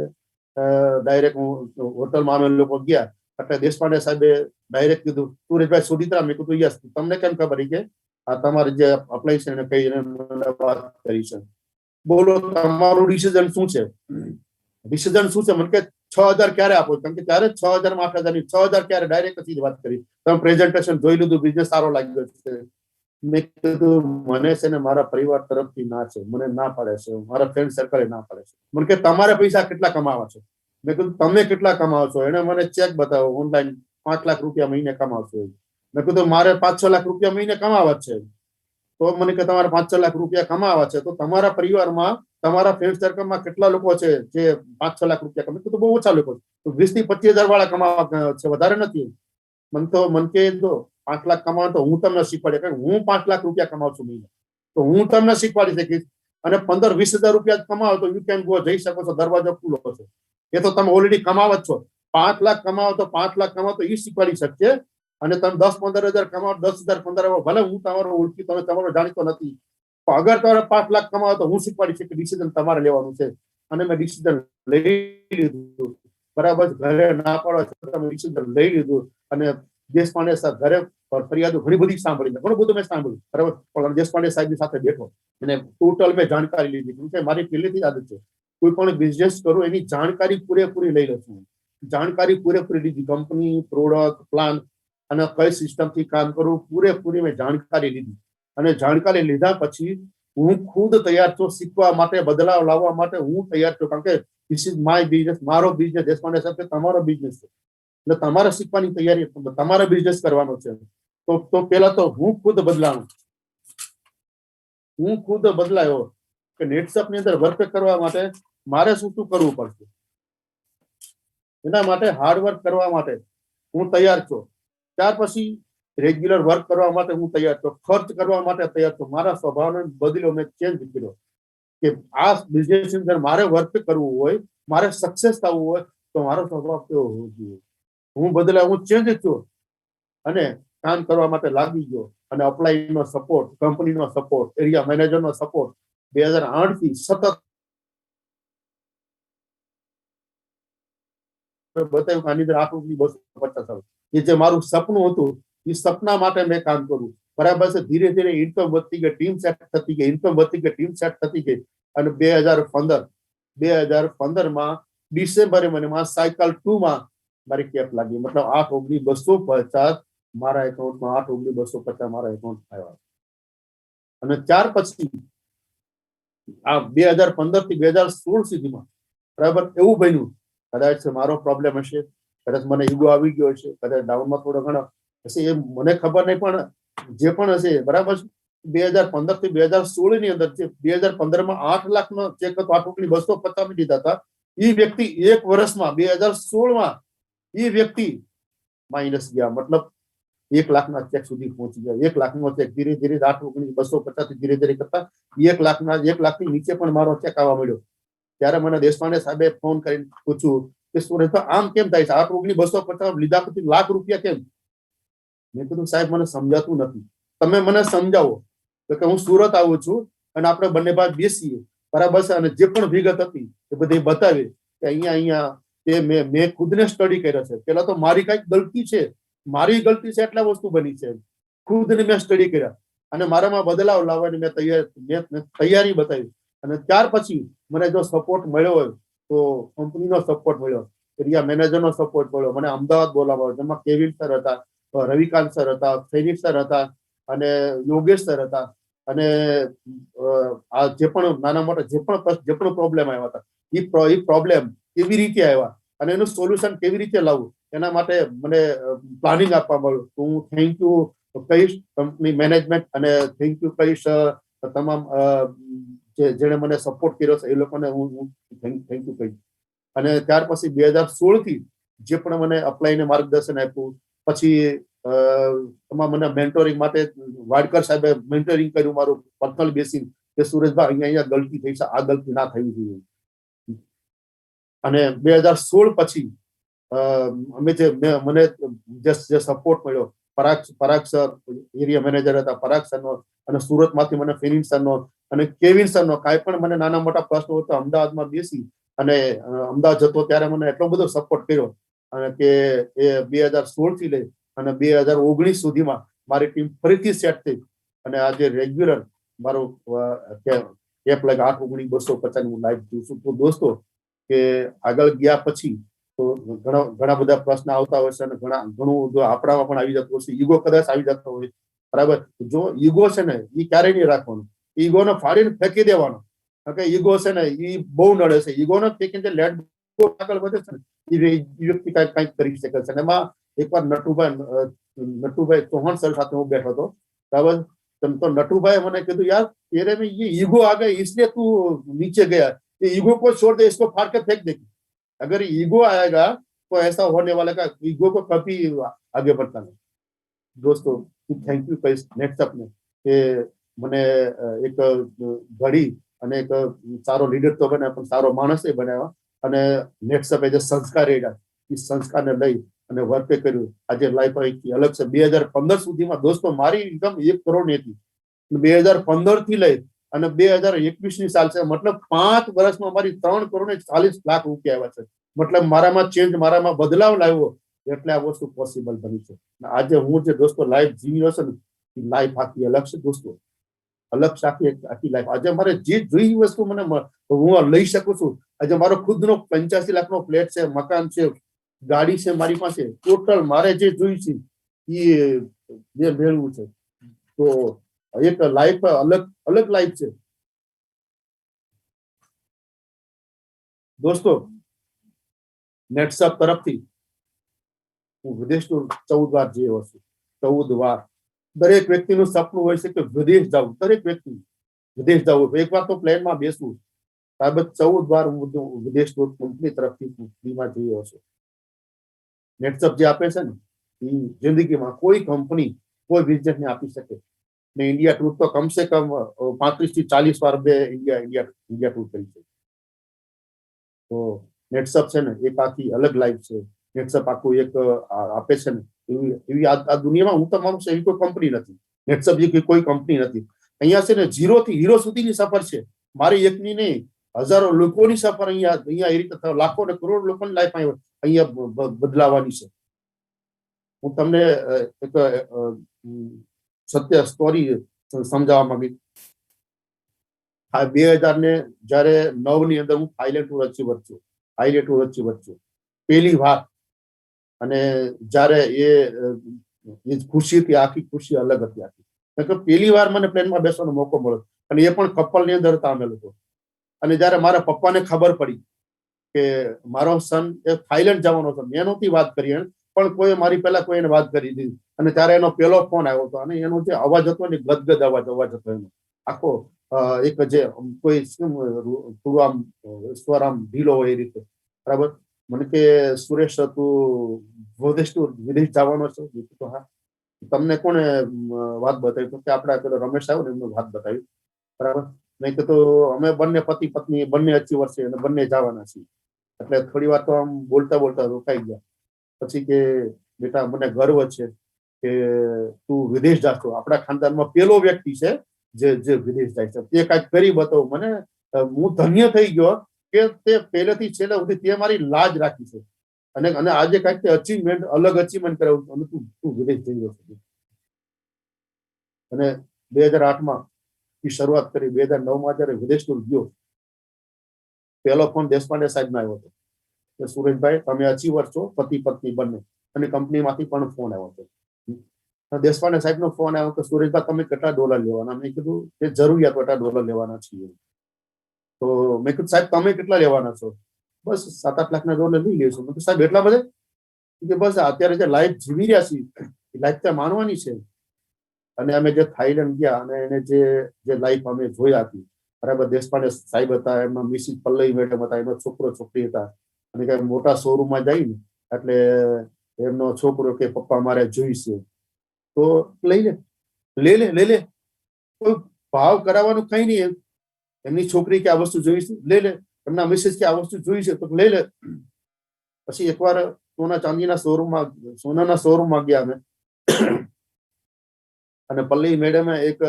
ડાયરેક્ટ હું હોટલમાં અમે લોકો ગયા. એટલે દેશપાંડે સાહેબે ડાયરેક્ટ કીધું સુરેશભાઈ સુડિત્રા. મેં કીધું યસ. તમને કેમ ખબર કે આ તમારી જે અપ્લાય છે એને કઈ વાત કરી છે? બોલો તમારું ડિસિઝન શું છે? ડિસિઝન શું છે? મને કે 6,000 ક્યારે આપો? કારણ કે ત્યારે 6,000 માં 8,000 ની 6,000 ક્યારે? ડાયરેક્ટ જ વાત કરી. તમે પ્રેઝન્ટેશન જોઈ લીધું, બિઝનેસ સારો લાગ્યો છે. મેં કીધું મને છે ને મારા પરિવાર તરફથી ના છે, મને ના પાડે છે, મારા ફ્રેન્ડ સર્કલ ના પાડે છે. મને કે તમારે પૈસા કેટલા કમાવા છે? મેં કીધું તમે કેટલા કમાવો છો? એને મને ચેક બતાવો ઓનલાઈન, 5 લાખ રૂપિયા મહિને કમાવશો. મેં કીધું મારે 5-6 લાખ રૂપિયા મહિને કમાવા છે. તો મને કે તમારે 5-6 લાખ રૂપિયા કમાવા છે, તો તમારા પરિવારમાં તમારા ફ્રેન્ડ સર્કલમાં કેટલા લોકો છે જે 5-6 લાખ રૂપિયા કમાય? તો બહુ ઓછા લોકો છે. 20,000 થી 25,000 વાળા કમાવા છે, વધારે નથી. मन के दो 5 लाख कमाओ तो हूँ तमने शीखवाड़ी कारण हूँ 5 लाख रुपया कमाऊं छुं महीने तो हूँ तमने शीखवाड़ी सकीश અને 15-20 હજાર રૂપિયા કમાવો તો યુ કેન ગો જઈ શકો છો દરવાજો ખુલ્લો છે એ તો તમે ઓલરેડી કમાવો જ છો 5 લાખ કમાવો તો 5 લાખ કમાવો તો એ શીખવાડી શકશે અને તમે 10-15 હજાર કમાવો 10,000-15,000 ભલે હું તમારો ઓળખી તમે તમારો જાણીતો નથી પણ અગર તમારે 5 લાખ કમાવો તો હું શીખવાડી શકું ડિસિઝન તમારે લેવાનું છે અને મેં ડિસિઝન લઈ લીધું બરાબર ઘરે ના પાડો છો તમે ડિસિઝન લઈ લીધું અને દેશપાંડે સાહેબ ઘરે ફરિયાદો ઘણી બધી સાંભળી ઘણું બધું મેં સાંભળ્યું બરાબર પણ દેશપાંડે સાહેબની સાથે બેઠો અને ટોટલ મેં જાણકારી લીધી કેમ કે મારી પહેલેથી આદત છે કોઈ પણ બિઝનેસ કરું એની જાણકારી પૂરેપૂરી લઈ લઉં છું જાણકારી પૂરેપૂરી લીધી કંપની પ્રોડક્ટ પ્લાન અને કઈ સિસ્ટમથી કામ કરવું પૂરેપૂરી મેં જાણકારી લીધી અને જાણકારી લીધા પછી હું ખુદ તૈયાર છું શીખવા માટે બદલાવ લાવવા માટે હું તૈયાર છું કારણ કે ધીસ ઇઝ માય બિઝનેસ મારો બિઝનેસ દેશપાંડે સાહેબ તમારો બિઝનેસ છે એટલે તમારે શીખવાની તૈયારી તમારે બિઝનેસ કરવાનો છે તો પેલા તો હું ખુદ બદલાયો કે નેટસપ ની અંદર વર્ક કરવા માટે મારે શું કરવું પડશે એના માટે હાર્ડવર્ક કરવા માટે હું તૈયાર છું ત્યાર પછી રેગ્યુલર વર્ક કરવા માટે હું તૈયાર છું ખર્ચ કરવા માટે તૈયાર છું મારા સ્વભાવને બદલ્યો મેં ચેન્જ કર્યો કે આ બિઝનેસ અંદર મારે વર્ક કરવું હોય મારે સક્સેસ થવું હોય તો મારો સ્વભાવ કેવો હોવો જોઈએ હું બદલાયો હું ચેન્જ થયો અને કામ કરવા માટે લાગી ગયો અને અપ્લાયનો સપોર્ટ કંપનીનો સપોર્ટ એરિયા મેનેજરનો સપોર્ટ 2008 થી સતત બતાવ્યું આની અંદર 8,250 એ જે મારું સપનું હતું એ સપના માટે મેં કામ કર્યું બરાબર છે ધીરે ધીરે ઇન્કમ વધતી ગઈ ટીમ સેટ થતી ગઈ અને 2015 માં ડિસેમ્બરે મને સાયકલ 2 માં મારી કેપ લાગી મતલબ 8,250 મારા એકાઉન્ટમાં 8,250 મારા એકાઉન્ટ આવ્યા અને ત્યાર પછી આ 2015 થી 2016 સુધીમાં બરાબર એવું બન્યું કદાચ મારો પ્રોબ્લેમ હશે કદાચ મને ઈગો આવી ગયો હશે કદાચ ડાઉનમાં થોડો ઘણો હશે એ મને ખબર નહીં પણ જે પણ હશે બરાબર 2015 થી 2016 ની અંદર 2015 માં 8 લાખનો ચેક હતો 8,250 દીધા હતા એ વ્યક્તિ એક વર્ષમાં 2016 માં એ વ્યક્તિ માઇનસ ગયા મતલબ 1 લાખના ચેક સુધી પહોંચી ગયા 1 લાખનો ચેક ધીરે ધીરે 8,250 થી ધીરે ધીરે કરતા 1 લાખની નીચે પણ મારો ચેક આવવા મળ્યો ત્યારે મને દેશપાંડે સાહેબે ફોન કરીને પૂછ્યું કે સુરેશ આમ કેમ થાય છે 8,250 લીધા પછી લાખ રૂપિયા કેમ મેં કીધું સાહેબ મને સમજાતું નથી તમે મને સમજાવો તો કે હું સુરત આવું છું અને આપણે બંને ભાઈ બેસીએ બરાબર છે અને જે પણ વિગત હતી એ બધી બતાવી કે અહીંયા કે મેં ખુદને સ્ટડી કર્યો છે પેલા તો મારી કઈક ગલતી છે એટલા વસ્તુ બની છે ખુદને મેં સ્ટડી કર્યા અને મારામાં બદલાવ લાવવાની મેં તૈયારી બતાવી અને ત્યાર પછી મને જો સપોર્ટ મળ્યો હોય તો કંપનીનો સપોર્ટ મળ્યો એરિયા મેનેજરનો સપોર્ટ મળ્યો મને અમદાવાદ બોલાવ્યો જેમાં કેવિન સર હતા રવિકાંત સર હતા સૈનિક સર હતા અને યોગેશ સર હતા અને આ જે પણ નાના મોટા જે પણ પ્રોબ્લેમ આવ્યા હતા એ પ્રોબ્લેમ કેવી રીતે આવ્યા અને એનું સોલ્યુશન કેવી રીતે લાવવું એના માટે મને પ્લાનિંગ આપવા મળ્યું તો હું થેન્ક યુ કહીશ કંપની મેનેજમેન્ટ અને થેન્ક યુ કહીશ તમામ જેણે મને સપોર્ટ કર્યો છે એ લોકોને હું થેન્ક યુ કહીશ અને ત્યાર પછી 2016 થી જે પણ મને અપ્લાયને માર્ગદર્શન આપ્યું પછી એમાં મને મેન્ટોરિંગ માટે વાડકર સાહેબે મેન્ટોરિંગ કર્યું મારું પર્સનલ બેસિસ કે સુરેશભાઈ અહીંયા ગલતી થઈ છે આ ગલતી ના થવી જોઈએ અને 2016 પછી અમે મને જે સપોર્ટ મળ્યો પરાગ સર એરિયા મેનેજર હતા પરાગ સરનો અને સુરતમાંથી મને ફિનિન સરનો અને કેવિન સરનો કાંઈ પણ મને નાના મોટા પ્રશ્નો હતો અમદાવાદમાં બેસી અને અમદાવાદ જતો ત્યારે મને એટલો બધો સપોર્ટ કર્યો અને કે એ 2016 થી લઈ અને 2019 સુધીમાં મારી ટીમ ફરીથી સેટ થઈ અને આજે રેગ્યુલર મારો કેપ લાગે 8,250 હું લાઈવ જોઉં છું તો દોસ્તો કે આગળ ગયા પછી તો ઘણા બધા પ્રશ્ન આવતા હોય છે અને ઘણું જો આપણામાં પણ આવી જતું હશે ઈગો કદાચ આવી જતો હોય બરાબર જો ઈગો છે ને એ ક્યારેય નહીં રાખવાનું ઈગોને ફાડીને ફેંકી દેવાનો કે ઈગો છે ને એ બહુ નડે છે ઈગોને ફેંકીને લેટ ગો આગળ વધે છે ને એ વ્યક્તિ કંઈક કરી શકે છે અને એમાં એકવાર નટુભાઈ ચૌહાણ સર સાથે હું બેઠો હતો બરાબર तो नटूभाई मैंने कहूँ यार तेरे में ये ईगो आ गया इसलिए तू नीचे गया ये ईगो को छोड़ दे इसको फाड़ के फेंक दे अगर ईगो आएगा तो ऐसा होने वाला का ईगो को कभी आगे बढ़ता नहीं। दोस्तों थैंक यू નેટસપ ને કે મને એક ઘડી અને એક સારો લીડર તો બન્યા પણ સારો માણસ એ બનાવ્યો અને નેટસપ જે સંસ્કાર રહ્યા એ સંસ્કારને લઈ અને વર્ક કર્યું આજે લાઈફ અહીંથી અલગ છે 2015 સુધીમાં દોસ્તો મારી ઇન્કમ 1 કરોડ ની હતી 2015 થી લઈ અને 2021 ની સાલ છે મતલબ 5 વર્ષમાં મારી 3 કરોડ ને 40 લાખ રૂપિયા આવ્યા છે મતલબ મારામાં ચેન્જ મારામાં બદલાવ લાવ્યો એટલે આ વસ્તુ પોસિબલ બની છે આજે હું જે દોસ્તો લાઈફ જીવી રહ્યો છું ને લાઈફ આખી અલગ છે દોસ્તો અલગ છે આખી લાઈફ આજે મારે જે જોઈ વસ્તુ મને હું લઈ શકું છું આજે મારો ખુદનો 85 લાખનો ફ્લેટ છે મકાન છે ગાડી છે મારી પાસે ટોટલ મારે જે જોઈ છે એ મેળવું છે તો એક લાઈફ અલગ લાઈફ છે દોસ્તો નેટસપ તરફથી હું વિદેશનું 14 વાર જઈ આવ્યો છું 14 વાર દરેક વ્યક્તિનું સપનું હોય છે કે વિદેશ જવું દરેક વ્યક્તિ વિદેશ જવું એક વાર તો પ્લેનમાં બેસવું સાહેબ 14 વાર હું વિદેશ કંપની તરફથી ફ્રીમાં જઈ આવ્યો છું નેટસપ જે આપે છે ને એ જિંદગીમાં કોઈ કંપની કોઈ બિઝનેસને આપી શકે ને ઇન્ડિયા ટૂર તો કમસે કમ 35 થી 40 વાર બે ઇન્ડિયા ટૂર કરી છે તો નેટસપ છે ને એક આખી અલગ લાઈફ છે નેટસપ આખું એક આપે છે ને એવી આ દુનિયામાં હું તો માનું છું એવી કોઈ કંપની નથી નેટસપ જેવી કોઈ કંપની નથી અહીંયા છે ને 0 થી હીરો સુધીની સફર છે મારી એકની નહીં હજારો લોકોની સફર અહીંયા એ રીતે લાખો ને કરોડ લોકોની લાઈફ અહીંયા બદલાવાની છે હું તમને એક સત્ય સ્ટોરી સમજાવવા માંગી 2000 ને જયારે 9 ની અંદર હું થાઈલેન્ડ ટૂર અચીવ છું પહેલી વાર અને જયારે એ ખુશી હતી આખી ખુશી અલગ હતી આખી પહેલી વાર મને પ્લેનમાં બેસવાનો મોકો મળ્યો અને એ પણ કપલ ની અંદર હતા અમે લોકો અને જયારે મારા પપ્પાને ખબર પડી કે મારો સન એ થાઈલેન્ડ જવાનો હતો મેં નહોતી વાત કરી પણ કોઈ મારી પહેલા કોઈને વાત કરી દીધી અને ત્યારે એનો પેલો ફોન આવ્યો હતો અને એનો જે અવાજ હતો ને ગદગદ અવાજ હતો એનો આખો એક જે કોઈ થોડું આમ સ્વર આમ ઢીલો હોય એ રીતે બરાબર મને કે સુરેશ તું વિદેશ જવાનો છે તો હા તમને કોને વાત બતાવી તો કે આપડા પેલો રમેશ આવ્યો ને એમને વાત બતાવી બરાબર નહીં તો અમે બંને પતિ પત્ની બંને અચીવર છે અને બંને જવાના છીએ એટલે થોડી વાર તો આમ બોલતા રોકાઈ ગયા પછી કે બેટા મને ગર્વ છે કે તું વિદેશ જાશો આપણા ખાનદાનમાં પેલો વ્યક્તિ છે જે વિદેશ જાય છે તે કાંઈક કરી બતાવું મને હું ધન્ય થઈ ગયો કે તે પહેલેથી છેલ્લે સુધી તે મારી લાજ રાખી છે અને આજે કાંઈક અચીવમેન્ટ અલગ અચીવમેન્ટ કરાવું અને તું વિદેશ જઈ રહ્યો છે અને 2008 શરૂઆત કરી 2009 જયારે વિદેશ ટૂર ગયો પહેલો ફોન દેશપાંડે સાહેબ નો આવ્યો હતો કે સુરેશભાઈ તમે અચીવર છો પતિ પત્ની બંને અને કંપનીમાંથી પણ ફોન આવ્યો હતો દેશપાંડે સાહેબ નો ફોન આવ્યો કે સુરેશભાઈ તમે કેટલા ડોલર લેવાના મેં કીધું કે જરૂરિયાત કેટલા ડોલર લેવાના છીએ તો મેં કીધું સાહેબ તમે કેટલા લેવાના છો બસ 7-8 લાખના ડોલર લઈ લઈશું મેં કીધું સાહેબ એટલા બધા કે બસ અત્યારે જે લાઈફ જીવી રહ્યા છીએ એ લાઈફ ત્યાં માનવાની છે અને અમે જે થાઈલેન્ડ ગયા અને એને જે લાઈફ અમે જોયા હતી બરાબર દેશપાંડે સાહેબ હતા એમના મિસિસ પલ્લવી મેડમ હતા એનો છોકરો છોકરી હતા અને કઈ મોટા શોરૂમમાં જઈને એટલે એમનો છોકરો કે પપ્પા મારે જોઈશે તો લઈ લે કોઈ ભાવ કરાવવાનું કઈ નહીં એમની છોકરી કે આ વસ્તુ જોઈશે લઈ લે એમના મિસિસ કે આ વસ્તુ જોઈ છે તો લઈ લે પછી એકવાર સોનાના શોરૂમમાં ગયા અમે અને પલ્લવી મેડમે એક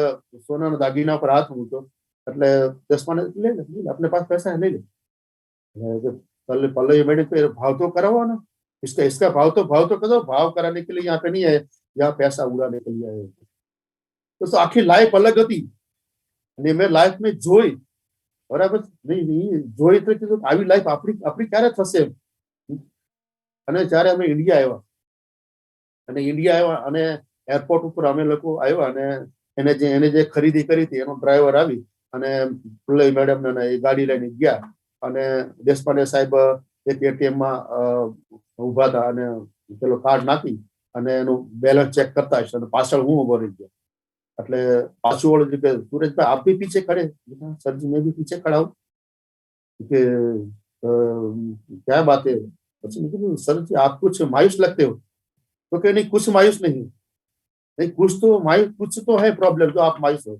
સોનાના દાગીના પર હાથ મૂક્યો એટલે દેશપાંડે લઈ લે अपने पास पैसा है ले ले पल्लवी मैडम को भाव तो कराओ ना इसका भाव तो करो भाव कराने के लिए यहाँ पे नहीं है यहाँ पैसा उड़ाने के लिए आए तो आखिर लाइफ अलग હતી અને મેં લાઈફ में જોઈ બરાબર નહીં જોઈ તો કીધું આવી લાઈફ આપણી ક્યારે થશે અને જ્યારે અમે ઇન્ડિયા આવ્યા અને એરપોર્ટ ઉપર અમે લોકો આવ્યા અને એને જે ખરીદી કરી હતી એનો ડ્રાઈવર આવી અને પલ્લવી મેડમ ને એ ગાડી લઈને ગયા અને દેશપાંડે સાહેબ એક એટીએમ માં ઉભા હતા અને પેલો કાર્ડ નાખી અને એનું બેલેન્સ ચેક કરતા હશે અને પાછળ હું ઉભો રહી ગયો એટલે પાછું વળું કે સુરેશભાઈ આપ ભી પીછે ખડે સર जी मैं भी पीछे खड़ा हूँ कि क्या बात है પછી મેં કીધું સર जी आप कुछ मायूस लगते हो, तो कि नहीं कुछ मायूस नहीं, नहीं कुछ तो मायूस कुछ तो है प्रॉब्लम जो आप मायूस हो।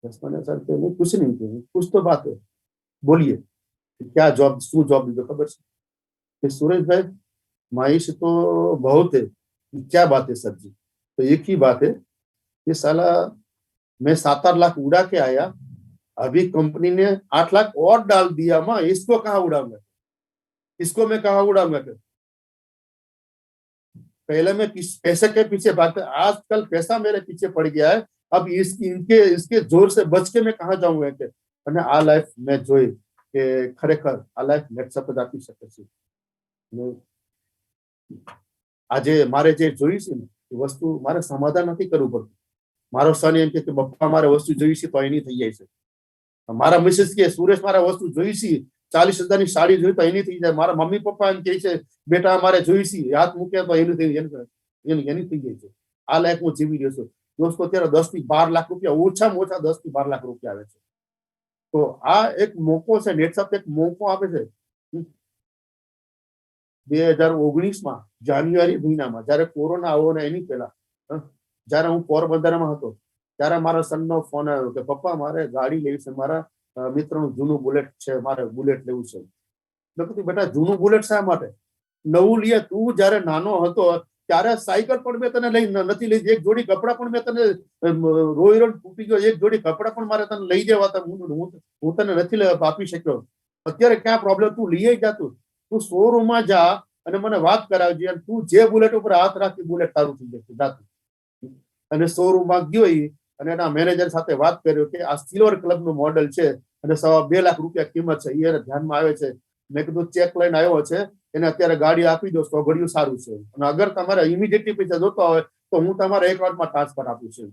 बस मैंने सर કે नहीं कुछ नहीं किया, कुछ तो बात है, बोलिए क्या जॉब શું जॉब લીધો ખબર છે कि सूरजभाई मायूस तो बहुत है, क्या बात है सर जी? तो एक ही बात है कि साला मैं 7-8 लाख उड़ा के आया, अभी कंपनी ने 8 लाख और डाल दिया, माँ इसको कहाँ उड़ाऊंगा, इसको मैं कहाँ उड़ाऊंगा? पहले मैं पैसे के पीछे भागता, आजकल पैसा मेरे पीछे पड़ गया है, अब इसके जोर से बच के मैं कहाँ जाऊंगा કે અને આ લાઈફ મેં જોઈ કે ખરેખર આ લાઈફ નેક્સટ જ આપી શકે છે। આજે મારે જે જોઈ છે ને એ વસ્તુ મારે સમાધાન નથી કરવું પડતું। મારો સન એમ કે પપ્પા મારે વસ્તુ જોઈ છે તો એની થઈ જાય છે, મારા મિसेस કે સુરેશ મારા વસ્તુ જોઈ છે 40,000 ની સાડી જોઈ તો એની થઈ જાય, મારા મમ્મી પપ્પા એમ કહે છે બેટા મારે જોઈ છે હાથ મૂકે તો એની થઈ જાય છે। આ લાઈફ હું જીવી રહ્યો છું દોસ્તો। અત્યારે 10 થી 12 લાખ રૂપિયા ઓછામાં ઓછા 10 થી 12 લાખ રૂપિયા આવે છે। તો આ એક મોકો છે, નેટસપ એક મોકો આપે છે। 2019માં જાન્યુઆરી મહિનામાં જ્યારે કોરોના આવ્યો ને એની પહેલા જ્યારે હું પોરબંદરમાં હતો ત્યારે મારા સનનો ફોન આવ્યો કે પપ્પા મારે ગાડી લેવી છે, મારા મિત્રનું જૂનું બુલેટ છે, મારે બુલેટ લેવું છે। મેં કીધું બેટા જૂનું બુલેટ શા માટે, નવું લે, તું જ્યારે નાનો હતો ત્યારે સાયકલ પણ મેં તને લઈ નથી લઈ, એક જોડી કપડા પણ મેં તને રોઈ રોડ તૂટી ગયો, એક જોડી કપડા પણ મારે તને લઈ દેવા હતા, હું તને નથી આપી શક્યો। અત્યારે ક્યાં પ્રોબ્લેમ, તું લઈ જા, તું શોરૂમમાં જા અને મને વાત કરાવજે, અને તું જે બુલેટ ઉપર હાથ રાખી બુલેટ તારું થઈ જશે જાતું। અને શોરૂમમાં ગયો અને એના મેનેજર સાથે વાત કર્યો કે આ સિલ્વર ક્લબનું મોડેલ છે અને 2.5 લાખ રૂપિયા કિંમત છે, એને ધ્યાનમાં આવે છે। મેં કીધું ચેક લઈને આવ્યો છે, એને અત્યારે ગાડી આપી દો તો ઘડિયું સારું છે, અને અગર તમારે ઇમિડિયેટલી પૈસા જોતા હોય તો હું તમારે 1 વારમાં ટ્રાન્સફર આપું છું।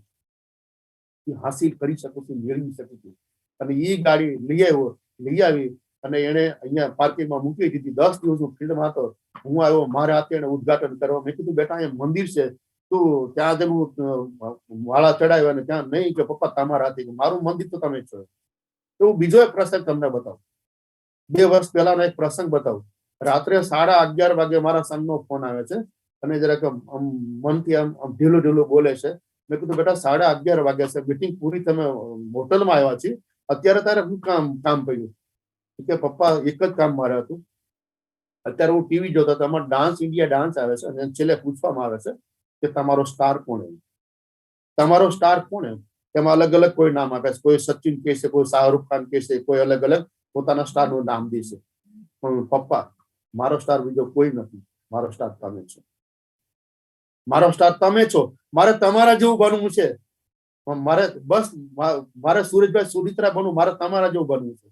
હાસિલ કરી શકું છું, મેળવી શકું છું। અને એ ગાડી લઈ આવી અને એને અહીંયા પાર્કિંગમાં મૂકી દીધી। 10 દિવસ હું ફિલ્ડમાં હતો, હું આવ્યો, મારા હાથે એને ઉદઘાટન કરવા। મેં કીધું બેટા અહીંયા મંદિર છે, તું ત્યાં જવું વાળા ચડાવ્યા ને ત્યાં નહીં કે પપ્પા તમારા હાથે, મારું મંદિર તો તમે છો। એવું બીજો એક પ્રસંગ તમને બતાવું, 2 વર્ષ પહેલાનો એક પ્રસંગ બતાવું। રાત્રે 11:30 વાગે મારા સનનો ફોન આવે છે અને જરાક મનથી આમ ઢીલું ઢીલું બોલે છે। મેં કીધું બેટા 11:30 વાગ્યા છે, મીટિંગ પૂરી, તમે હોટલમાં આવ્યા છીએ, અત્યારે તારે શું કામ પડ્યું? કે પપ્પા એક જ કામ મારે હતું, અત્યારે હું ટીવી જોતો હતો, અમારો ડાન્સ ઇન્ડિયા ડાન્સ આવે છે અને છેલ્લે પૂછવામાં આવે છે કે તમારો સ્ટાર કોણ છે, તમારો સ્ટાર કોણ છે? એમાં અલગ અલગ કોઈ નામ આપે છે, કોઈ સચિન કહે છે, કોઈ શાહરુખ ખાન કહે છે, કોઈ અલગ અલગ પોતાના સ્ટારનું નામ દે છે। પણ પપ્પા મારો સ્ટાર બીજો કોઈ નથી, મારો સ્ટાર તમે છો, મારો સ્ટાર તમે છો, મારે તમારા જેવું બનવું છે, મારે સુરેશભાઈ સુડિત્રા બનવું, મારે તમારા જેવું બનવું છે।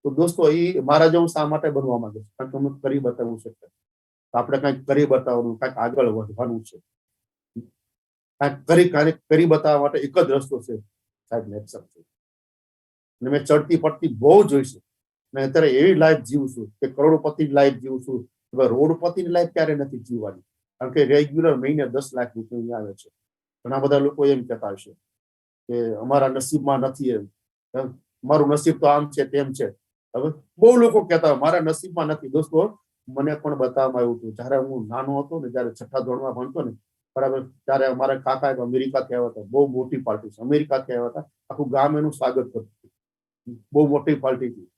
તો દોસ્તો એ મારા જેવું શા માટે બનવા માંગે છે? કારણ કે અમે કરી બતાવવું છે, આપણે કંઈક કરી બતાવવાનું, કંઈક આગળ વધવાનું છે, કંઈક કરી બતાવવા માટે એક જ રસ્તો છે સાહેબ, નેટસપ છે। અને મેં ચડતી પડતી બહુ જોઈ છે, મેં અત્યારે એવી લાઈફ જીવું છું કે કરોડપતિ લાઈફ જીવું છું, રોડપતિની લાઈફ ક્યારે નથી જીવવાની, કારણ કે રેગ્યુલર મહિને 10 લાખ રૂપિયા આવે છે। ઘણા બધા લોકો એમ કહેતા હશે કે અમારા નસીબમાં નથી, એમ મારું નસીબ તો આમ છે તેમ છે। હવે બહુ લોકો કહેતા મારા નસીબમાં નથી। દોસ્તો મને પણ બતાવવામાં આવ્યું હતું, જયારે હું નાનો હતો ને, જયારે 6ઠા ધોરણમાં ભણતો ને, બરાબર, ત્યારે અમારા કાકા અમેરિકાથી આવ્યા હતા, બહુ મોટી પાર્ટી છે, અમેરિકાથી આવ્યા હતા, આખું ગામ એનું સ્વાગત કરતું, બહુ મોટી પાર્ટી હતી।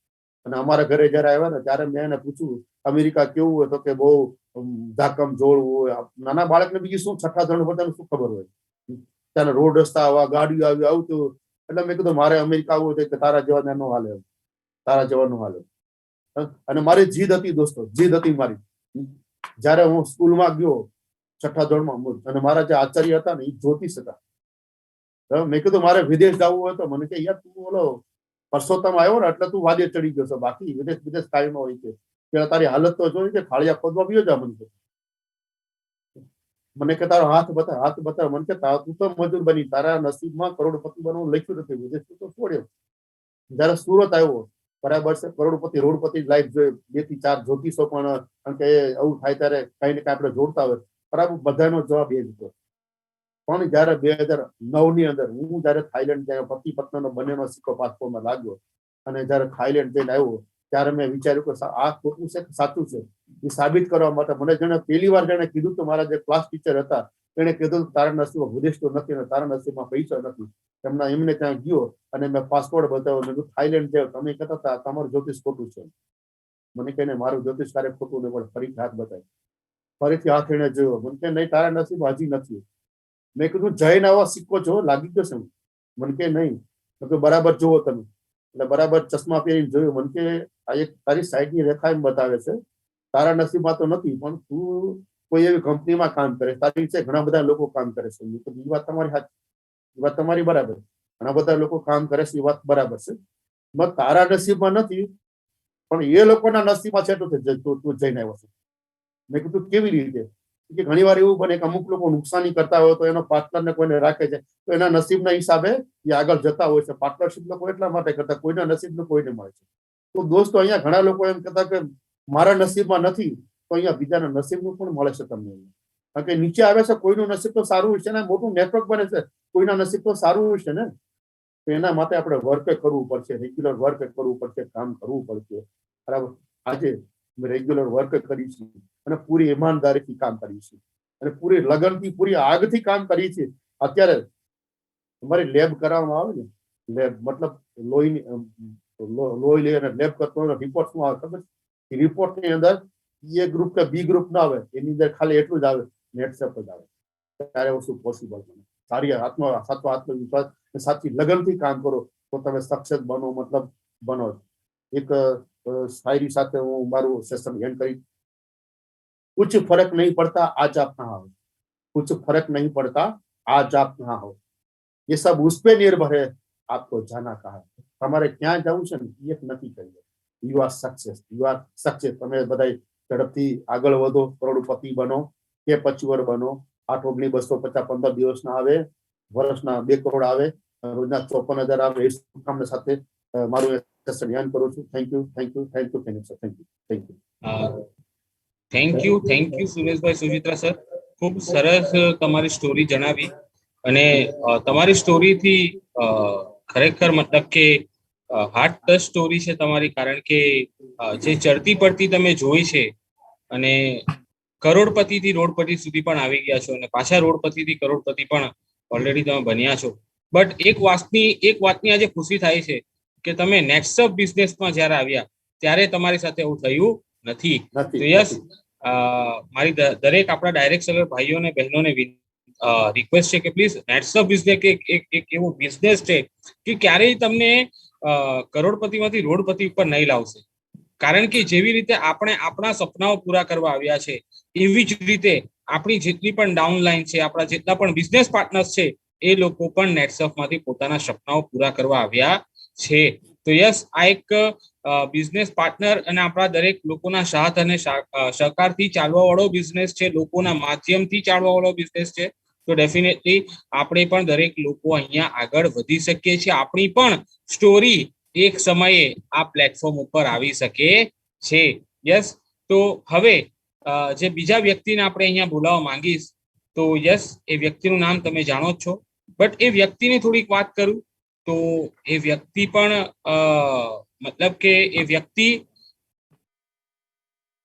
અને અમારા ઘરે જયારે આવ્યા ને ત્યારે મેં એને પૂછ્યું અમેરિકા કેવું હોય, તો કે બહુ ધાકમ જોડ હોય। નાના બાળકને બીજું શું 6ઠા ધોરણ બધાને શું ખબર હોય, ત્યાં રોડ રસ્તા આવા, ગાડીઓ આવી આવતું। એટલે મેં કીધું મારે અમેરિકા આવવું હોય તો તારા જેવા નો હાલે, તારા જવાનું હાલે। અને મારી જીદ હતી દોસ્તો, જીદ હતી મારી। જયારે હું સ્કૂલમાં ગયો 6ઠા ધોરણમાં, અને મારા જે આચાર્ય હતા ને એ જ્યોતિષ હતા, મેં કીધું મારે વિદેશ જવું હોય તો મને કે યાર તું બોલો પરસોત્તમ આવ્યો ને એટલે તું વાદે ચડી ગયો છે, બાકી વિદેશ કાંઈ ન હોય, કે તારી હાલત તો જોઈ કે ફાળિયા ખોદવા બી જા મને કે તારો હાથ બતાવ, મને કે તું તો મજૂર બની, તારા નસીબમાં કરોડપતિ બનવું લખ્યું નથી, વિદેશ તો છોડ્યો। જયારે સુરત આવ્યો, બરાબર છે, કરોડપતિ રોડપતિ લાઈફ જોઈ, 2 થી 4 જ્યોતિષો પણ, કારણ કે આવું થાય ત્યારે કઈ ને કઈ આપણે જોડતા હોય, બરાબર, બધાનો જવાબ એ જ હતો। પણ જયારે 2009 ની અંદર હું જયારે થાઈલેન્ડ, પતિ પત્નીનો બંનેનો સિક્કો પાસપોર્ટમાં લાગ્યો અને જયારે થાઈલેન્ડ જઈને આવ્યો ત્યારે મેં વિચાર્યું કે આ ખોટું છે કે સાચું છે એ સાબિત કરવા માટે મને જેને પહેલી વાર જેને કીધું તો મારા જે ક્લાસ ટીચર હતા એને કીધું તારા નસીબમાં વિદેશ તો નથી ને તારા નસીબમાં પૈસા નથી. એમને ત્યાં ગયો અને મેં પાસપોર્ટ બતાવ્યો, મેં થાઈલેન્ડ ગયો, તમે કહેતા હતા તમારું જ્યોતિષ ખોટું છે. મને કહીને મારું જ્યોતિષ કાર્ય ખોટું નહીં, પણ ફરીથી હાથ બતાવ્યો, ફરીથી હાથ એને જોયો, મને કે નહીં તારા નસીબમાં હજી નથી. મેં કીધું જઈને આવા સિક્કો જો લાગી જશે. મને કે નહીં. તો બરાબર જુઓ તમે. એટલે બરાબર ચશ્મા પહેરીને જોયું. મને કે આ એક તારી સાઈડની રેખા એમ બતાવે છે, તારા નસીબમાં તો નથી, પણ તું કોઈ એવી કંપનીમાં કામ કરે, તારી નીચે ઘણા બધા લોકો કામ કરે છે. એ વાત તમારી સાચી, એ વાત તમારી બરાબર, ઘણા બધા લોકો કામ કરે છે, એ વાત બરાબર છે. તારા નસીબમાં નથી પણ એ લોકોના નસીબમાં છે તો તું જઈને આવ્યો છે. મેં કીધું કેવી રીતે? કે ઘણી વાર એવું બને કે અમુક લોકો નુકસાની કરતા હોય તો એનો પાર્ટનરને કોઈને રાખે છે, તો એના નસીબના હિસાબે એ આગળ જતા હોય છે. પાર્ટનરશીપ લોકો એટલા માટે કરતા કોઈના નસીબનું કોઈને મળે છે. તો દોસ્તો અહીંયા ઘણા લોકો એમ કહેતા કે મારા નસીબમાં નથી, તો અહીંયા બીજાના નસીબનું પણ મળે છે તમને. કારણ કે નીચે આવે છે કોઈનું નસીબ તો સારું છે ને, મોટું નેટવર્ક બને છે, કોઈના નસીબ તો સારું છે ને. તો એના માટે આપણે વર્ક કરવું પડશે, રેગ્યુલર વર્ક કરવું પડશે, કામ કરવું પડશે. બરાબર. આજે રેગ્યુલર વર્ક કરીશું અને પૂરી ઈમાનદારીથી કામ કરીશું અને પૂરી લગનથી પૂરી આગથી કામ કરી છે. અત્યારે તમારી લેબ કરાવવામાં આવે ને, લેબ મતલબ લોહી લઈ અને લેબ કરતો રિપોર્ટ શું આવે ખબર? રિપોર્ટ ની અંદર એ ગ્રુપ કે બી ગ્રુપ ના આવે, એની અંદર ખાલી એટલું જ આવે, નેટસેપ જ આવે. ત્યારે વસ્તુ પોસિબલ બને. સાચો આત્મવિશ્વાસ સાચી લગનથી કામ કરો તો તમે સક્સેસ બનો, મતલબ બનો. એક શાયરી સાથે હું મારું સેશન એન્ડ કરી. कुछ फर्क नहीं पड़ता आज आप कहाँ हो, कुछ फर्क नहीं पड़ता आज आप कहाँ हो, ये सब उस पे निर्भर है आपको जाना कहाँ है. તમારે ક્યાં જવું છે ને એ નક્કી કરીએ. You are success. તમે બધા ઝડપથી આગળ વધો, કરોડપતિ બનો કે પચીવર બનો. 8 ઓગણી 250 15 દિવસના આવે, વર્ષના 2 કરોડ આવે, રોજના 54,000 આવે. એ શુભકામના સાથે મારું સેશન ધ્યાન કરું છું. Thank you sir. Thank you Sureshbhai, Suchitra sir, ખૂબ સરસ તમારી સ્ટોરી જણાવી. અને તમારી સ્ટોરીથી ખરેખર મતલબ કે હાર્ટ ટચ સ્ટોરી છે તમારી, કારણ કે જે ચડતી પડતી તમે જોઈ છે અને કરોડપતિથી રોડપતિ સુધી પણ આવી ગયા છો અને પાછા રોડપતિથી કરોડપતિ પણ ઓલરેડી તમે બન્યા છો. બટ એક વાતની આજે ખુશી થાય છે કે તમે નેક્સટ બિઝનેસમાં જ્યારે આવ્યા ત્યારે તમારી સાથે એવું થયું નથી. તો યસ, મારી દરેક આપણા ડાયરેક્ટર ભાઈઓને બહેનોને રિક્વેસ્ટ છે કે પ્લીઝ નેટસપ બિઝનેસ એક એવો બિઝનેસ છે કે ક્યારેય તમને કરોડપતિમાંથી રોડપતિ ઉપર નહીં લાવશે. કારણ કે જેવી રીતે આપણે આપણા સપનાઓ પૂરા કરવા આવ્યા છે, એવી જ રીતે આપણી જેટલી પણ ડાઉનલાઈન છે, આપણા જેટલા પણ બિઝનેસ પાર્ટનર્સ છે, એ લોકો પણ નેટસપમાંથી પોતાના સપનાઓ પૂરા કરવા આવ્યા છે. તો યસ, આ એક બિઝનેસ પાર્ટનર અને આપણા દરેક લોકોના સાથ અને સહકારથી ચાલવા વાળો બિઝનેસ છે, લોકોના માધ્યમથી ચાલવા વાળો બિઝનેસ છે. તો ડેફિનેટલી આપણે પણ દરેક લોકો અહીંયા આગળ વધી શકીએ છીએ. આપણી પણ સ્ટોરી એક સમયે આ પ્લેટફોર્મ ઉપર આવી શકે છે. યસ, તો હવે જે બીજા વ્યક્તિને આપણે અહીંયા બોલાવવા માંગીશ, તો યસ, એ વ્યક્તિનું નામ તમે જાણો જ છો, બટ એ વ્યક્તિની થોડીક વાત કરું તો એ વ્યક્તિ પણ મતલબ કે એ વ્યક્તિ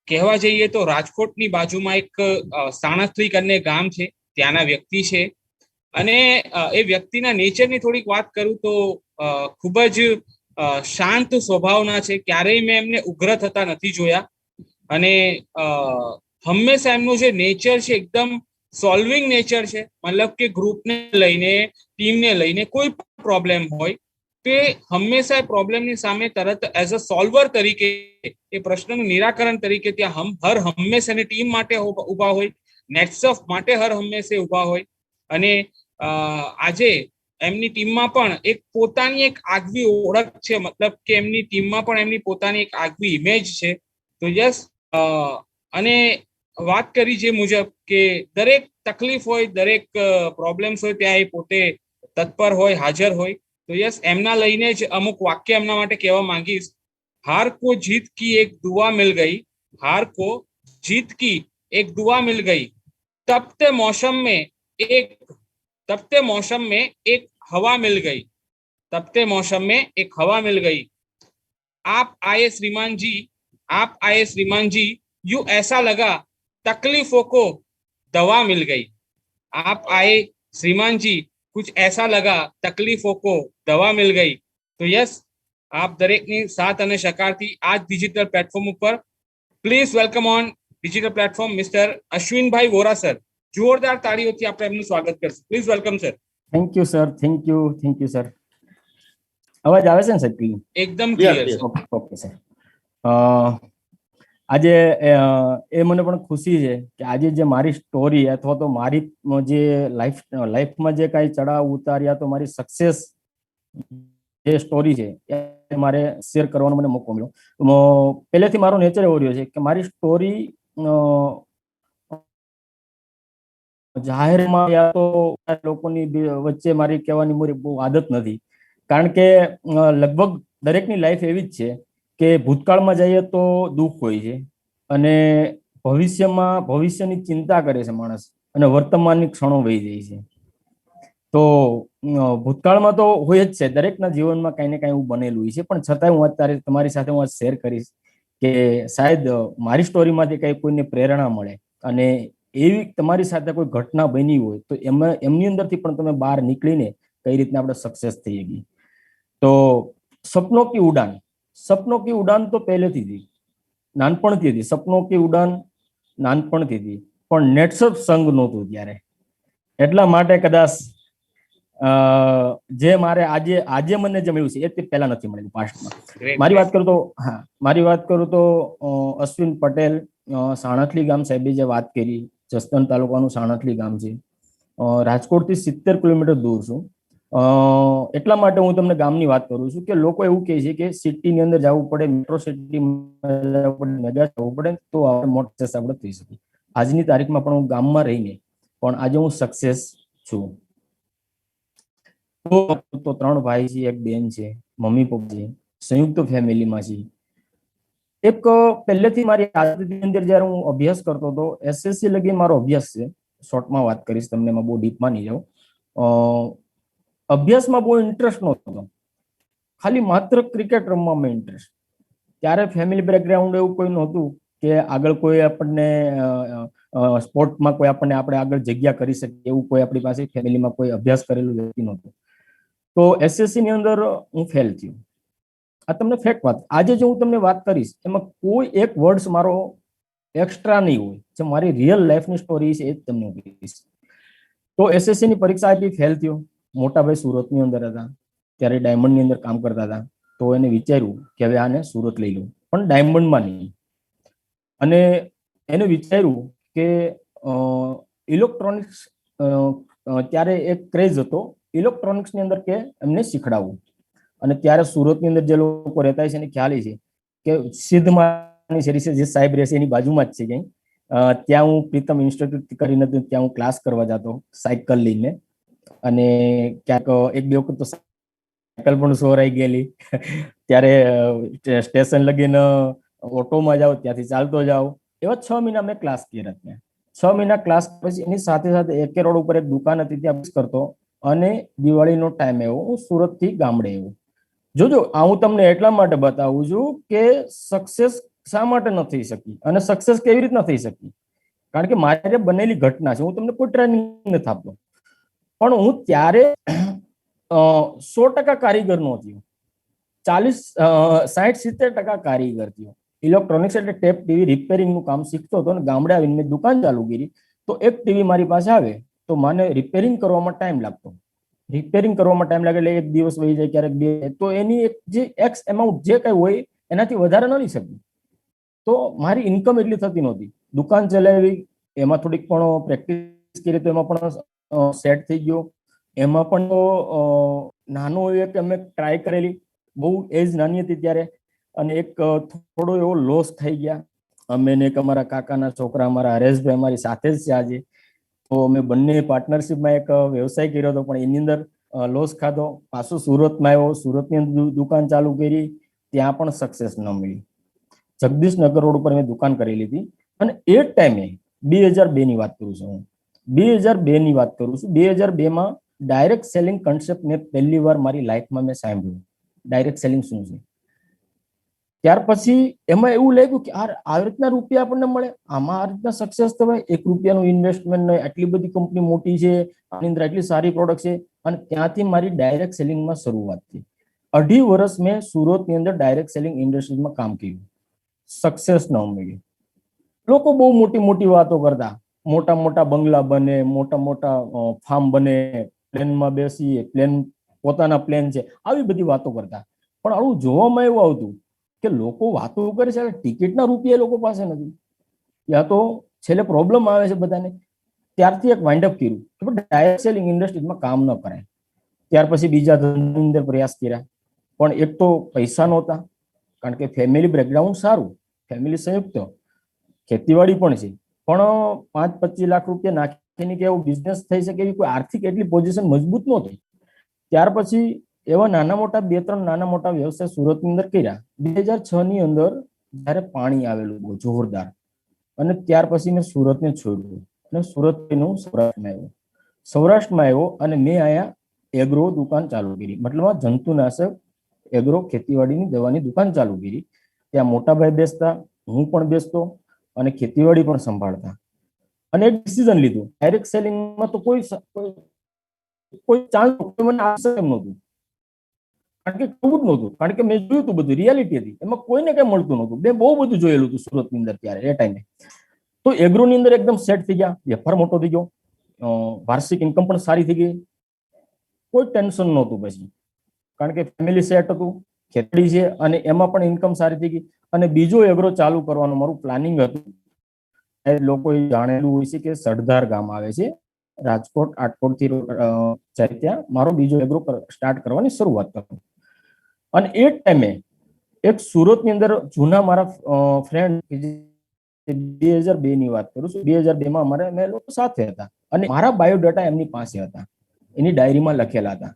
કહેવા જઈએ તો રાજકોટની બાજુમાં એક સાણસલી કરીને ગામ છે, ત્યાંના વ્યક્તિ છે. અને એ વ્યક્તિના નેચરની થોડીક વાત કરું તો ખૂબ જ શાંત સ્વભાવના છે. ક્યારેય મેં એમને ઉગ્ર થતા નથી જોયા. અને હંમેશા એમનું જે નેચર છે એકદમ સોલ્વિંગ નેચર છે. મતલબ કે ગ્રુપને લઈને, ટીમને લઈને કોઈ પ્રોબ્લેમ હોય તે હંમેશા પ્રોબ્લેમની સામે તરત એઝ અ સોલ્વર તરીકે, એ પ્રશ્નનું નિરાકરણ તરીકે ત્યાં હર હંમેશા એની ટીમ માટે ઉભા હોય, નેટસપ માટે હર હંમેશા ઉભા હોય. અને આજે એમની ટીમમાં પણ એક પોતાની એક આગવી ઓળખ છે, મતલબ કે એમની ટીમમાં પણ એમની પોતાની એક આગવી ઇમેજ છે. તો યસ, અને વાત કરી જે મુજબ કે દરેક તકલીફ હોય, દરેક પ્રોબ્લેમ્સ હોય, ત્યાં એ પોતે તત્પર હોય, હાજર હોય. તો યસ, એમના લઈને જ અમુક વાક્ય એમના માટે કહેવા માંગીશ. हार को जीत की एक दुआ मिल गई, हार को जीत की एक दुआ मिल गई, तपते मौसम में एक हवा मिल गई, तपते मौसम में एक हवा मिल गई, आप आए श्रीमान जी, आप आए श्रीमान जी, यूं ऐसा लगा तकलीफों को दवा मिल गई। आप आए श्रीमान जी, कुछ ऐसा लगा तकलीफों को दवा मिल गई। तो यस, આપ દરેકની સાથ અને સહકારથી આજ ડિજિટલ પ્લેટફોર્મ ઉપર please welcome on digital platform mister Ashwinbhai Vora sir. જોરદાર તાળીઓથી આપણે એમનું સ્વાગત કરશું. Please welcome sir. Thank you sir, thank you sir. અવાજ આવે છે ને સર? એકદમ clear Clear, sir. Okay sir. આજે એ મને પણ ખુશી છે કે આજે જે મારી સ્ટોરી અથવા તો મારી જે લાઈફમાં જે કાંઈ ચડાવ ઉતાર્યા તો મારી સક્સેસ જે સ્ટોરી છે એ મારે શેર કરવાનો મને મોકો મળ્યો. પહેલેથી મારો નેચર એવો રહ્યો છે કે મારી સ્ટોરી જાહેરમાં યા તો લોકોની વચ્ચે મારી કહેવાની મારી બહુ આદત નથી, કારણ કે લગભગ દરેકની લાઈફ એવી જ છે કે ભૂતકાળમાં જઈએ તો દુઃખ હોય છે અને ભવિષ્યની ચિંતા કરે છે માણસ અને વર્તમાનની ક્ષણો વહી જાય છે. તો ભૂતકાળમાં તો હોય જ છે, દરેકના જીવનમાં કાંઈ ને કાંઈ એવું બનેલું હોય છે, પણ છતાંય હું અત્યારે તમારી સાથે હું શેર કરીશ કે શાયદ મારી સ્ટોરીમાંથી કંઈ કોઈને પ્રેરણા મળે અને એવી તમારી સાથે કોઈ ઘટના બની હોય તો એમની અંદરથી પણ તમે બહાર નીકળીને કઈ રીતના આપણે સક્સેસ થઈ ગઈ. તો સપનો કી ઉડાન તો પહેલેથી હતી, નાનપણથી હતી. સપનો કી ઉડાન નાનપણથી હતી, પણ નેટસપ સંગ નહોતું ત્યારે. એટલા માટે કદાચ જે મારે આજે મને જે મળ્યું છે એ તે પહેલા નથી મળેલું પાસ્ટમાં. મારી વાત કરું તો અશ્વિન પટેલ, સાણથલી ગામ સાહેબે જે વાત કરી, જસદણ તાલુકાનું સાણથલી ગામ છે, રાજકોટથી 70 કિલોમીટર દૂર છું. એટલા માટે હું તમને ગામની વાત કરું છું કે લોકો એવું કહે છે કે સિટીની અંદર જવું પડે, મેટ્રો સિટીમાં જવું પડે, મેગા જવું પડે તો આપણે મોટો સક્સેસ આપણે થઈ શકે. આજની તારીખમાં પણ હું ગામમાં રહીને પણ આજે હું સક્સેસ છું. તો 3 ભાઈ છે, એક બેન છે, મમ્મી પપ્પા છે, સંયુક્ત ફેમિલીમાં છે. એક પહેલેથી મારી આદતની અંદર જ્યારે હું અભ્યાસ કરતો હતો, એસએસસી લગી મારો અભ્યાસ છે, શોર્ટમાં વાત કરીશ તમને, એમાં બહુ ડીપમાં નહીં જાઉં. અભ્યાસમાં બહુ ઇન્ટરેસ્ટ નહોતો, ખાલી માત્ર ક્રિકેટ રમવામાં ઇન્ટરેસ્ટ. ત્યારે ફેમિલી બેકગ્રાઉન્ડ એવું કોઈ નહોતું કે આગળ કોઈ આપણને સ્પોર્ટમાં કોઈ આપણે આગળ જગ્યા કરી શકીએ એવું કોઈ આપણી પાસે ફેમિલીમાં કોઈ અભ્યાસ કરેલું વ્યક્તિ નહોતું. તો એસએસસી ની અંદર હું ફેલ થયો. આ તમને ફેક્ટ વાત, આજે જો હું તમને વાત કરીશ એમાં કોઈ એક વર્ડ્સ મારો એક્સ્ટ્રા નહીં હોય, જે મારી રિયલ લાઈફની સ્ટોરી છે એ જ તમને કહીશ. તો એસએસસી ની પરીક્ષા આપી, ફેલ થયો. મોટા ભાઈ સુરતની અંદર હતા, ત્યારે ડાયમંડની અંદર કામ કરતા હતા. તો એને વિચાર્યું કે હવે આને સુરત લઈ લઉં, પણ ડાયમંડમાં નહીં. અને એને વિચાર્યું કે ઇલેક્ટ્રોનિક્સ, ત્યારે એક ક્રેઝ હતો ઇલેક્ટ્રોનિક્સની અંદર કે એમને શીખડાવવું. અને ત્યારે સુરતની અંદર જે લોકો રહેતા છે એને ખ્યાલ છે કે સિદ્ધમાની શેરી છે, જે સાહેબ રહેશે એની બાજુમાં જ છે ક્યાંય. ત્યાં હું પ્રીતમ ઇન્સ્ટિટ્યૂટ કરીને ત્યાં હું ક્લાસ કરવા જતો સાયકલ લઈને. અને ક્યાંક એક બે વખત તો સાયકલ પણ સોરાઈ ગયેલી. ત્યારે સ્ટેશન લગીને ઓટોમાં જાઓ, ત્યાંથી ચાલતો જાઓ. એવા 6 મહિના મેં ક્લાસ કર્યા ત્યાં. 6 મહિના ક્લાસ પછી એની સાથે સાથે એકે રોડ ઉપર એક દુકાન હતી, ત્યાં કરતો. અને દિવાળીનો ટાઈમ એવો હું સુરતથી ગામડે આવ્યો. જોજો, આ હું તમને એટલા માટે બતાવું છું કે સક્સેસ શા માટે ન થઈ શકી અને સક્સેસ કેવી રીતના થઈ શકી. કારણ કે મારે બનેલી ઘટના છે, હું તમને કોઈ ટ્રેનિંગ નથી આપતો, પણ હું ત્યારે 100% કારીગર નો થયો, 60-70% કારીગર થયો. ઇલેક્ટ્રોનિક્સ એટલે ટેપ ટીવી રિપેરિંગ નું કામ શીખતો હતો અને ગામડે આવીને મેં દુકાન ચાલુ કરી. તો એક ટીવી મારી પાસે આવે તો મને રિપેરિંગ કરવામાં ટાઈમ લાગતો. રિપેરિંગ કરવામાં ટાઈમ લાગે એટલે 1 દિવસ વહી જાય, ક્યારેક 2. તો એની એક જે એક્સ એમાઉન્ટ જે કઈ હોય એનાથી વધારે ન લઈ શકી. તો મારી ઇન્કમ એટલી થતી નહોતી. દુકાન ચલાવી, એમાં થોડીક પણ પ્રેક્ટિસ કરી તો એમાં પણ સેટ થઈ ગયો. એમાં પણ નાનો એક અમે ટ્રાય કરેલી, બહુ એજ નાની હતી ત્યારે, અને એક થોડો એવો લોસ થઈ ગયા. અમે ને એક અમારા કાકાના છોકરા, અમારા હરેશભાઈ અમારી સાથે જ છે આજે. તો અમે બંને પાર્ટનરશિપમાં એક વ્યવસાય કર્યો હતો, પણ એની અંદર લોસ ખાધો. પાછું સુરતમાં આવ્યો, સુરતની અંદર દુકાન ચાલુ કરી, ત્યાં પણ સક્સેસ ન મળી. જગદીશનગર રોડ ઉપર મેં દુકાન કરેલી હતી. અને એ ટાઈમે 2002 ની વાત કરું છું હું, 2002 ની વાત કરું છું. 2002 માં ડાયરેક્ટ સેલિંગ કન્સેપ્ટ મેં પહેલી વાર મારી લાઈફમાં મેં સાંભળ્યું. ડાયરેક્ટ સેલિંગ શું છે? ત્યાર પછી એમાં એવું લાગ્યું કે આ રીતના રૂપિયા આપણને મળે, આમાં આ રીતના સક્સેસ થવાય, 1 રૂપિયાનું ઇન્વેસ્ટમેન્ટ, આટલી બધી કંપની મોટી છે, આની અંદર આટલી સારી પ્રોડક્ટ છે. અને ત્યાંથી મારી ડાયરેક્ટ સેલિંગમાં શરૂઆત થઈ. 2.5 વર્ષ મેં સુરતની અંદર ડાયરેક્ટ સેલિંગ ઇન્ડસ્ટ્રીઝમાં કામ કર્યું. સક્સેસ ન મળ્યું. લોકો બહુ મોટી મોટી વાતો કરતા, મોટા મોટા બંગલા બને, મોટા મોટા ફાર્મ બને, પ્લેનમાં બેસીએ, પ્લેન પોતાના પ્લેન છે, આવી બધી વાતો કરતા. પણ આવું જોવામાં એવું આવતું કે લોકો વાતો કરે છે, ટિકિટના રૂપિયા લોકો પાસે નથી, યા તો છેલ્લે પ્રોબ્લેમ આવે છે બધાને. ત્યારથી એક વાઇન્ડ અપ કર્યું કે ડાયરેક્ટ સેલિંગ ઇન્ડસ્ટ્રીઝમાં કામ ન કરાય. ત્યાર પછી બીજા ધંધાની અંદર પ્રયાસ કર્યા, પણ એક તો પૈસા નહોતા, કારણ કે ફેમિલી બેકગ્રાઉન્ડ સારું, ફેમિલી સંયુક્ત, ખેતીવાડી પણ છે, પણ 5-25 લાખ રૂપિયા નાખીને કે એવું બિઝનેસ થઈ શકે એવી કોઈ આર્થિક એટલી પોઝિશન મજબૂત નહોતી. ત્યાર પછી એવા નાના મોટા 2-3 નાના મોટા વ્યવસાય સુરતની અંદર કર્યા. 2006 ની અંદર જયારે પાણી આવેલું બહુ જોરદાર, અને ત્યાર પછી મેં સુરતને છોડ્યું અને સુરતનું સૌરાષ્ટ્રમાં આવ્યો. સૌરાષ્ટ્રમાં આવ્યો અને મેં અહીંયા એગ્રો દુકાન ચાલુ કરી, મતલબ જંતુનાશક એગ્રો ખેતીવાડીની દવાની દુકાન ચાલુ કરી. ત્યાં મોટા ભાઈ બેસતા, હું પણ બેસતો અને ખેતીવાડી પણ સંભાળતા. અને એક ડિસિઝન લીધું, ડાયરેક્ટ સેલિંગમાં તો કોઈ ચાન્સ મને આવશે એમ નહોતું, કારણ કે કરવું જ નહોતું, કારણ કે મેં જોયું હતું બધું, રિયાલિટી હતી, એમાં કોઈને કઈ મળતું નહોતું. મેં બહુ બધું જોયેલું હતું સુરતની અંદર ત્યારે એ ટાઈમે. તો એગ્રોની અંદર એકદમ સેટ થઈ ગયા, વેપાર મોટો થઈ ગયો, વાર્ષિક ઇન્કમ પણ સારી થઈ ગઈ, કોઈ ટેન્શન નહોતું પછી, કારણ કે ફેમિલી સેટ હતું, ખેતી છે અને એમાં પણ ઇન્કમ સારી થઈ ગઈ. અને બીજો એગ્રો ચાલુ કરવાનું મારું પ્લાનિંગ હતું. લોકોએ જાણેલું હોય છે કે સરદાર ગામ આવે છે રાજકોટ, આટકોટ થી ત્યાં મારો બીજો એગ્રો સ્ટાર્ટ કરવાની શરૂઆત કરી. અને એ ટાઈમે એક સુરતની અંદર જૂના મારા ફ્રેન્ડ, 2002 ની વાત કરું છું, 2002 માં અમે લોકો સાથે હતા અને મારા બાયોડેટા એમની પાસે હતા, એની ડાયરીમાં લખેલા હતા.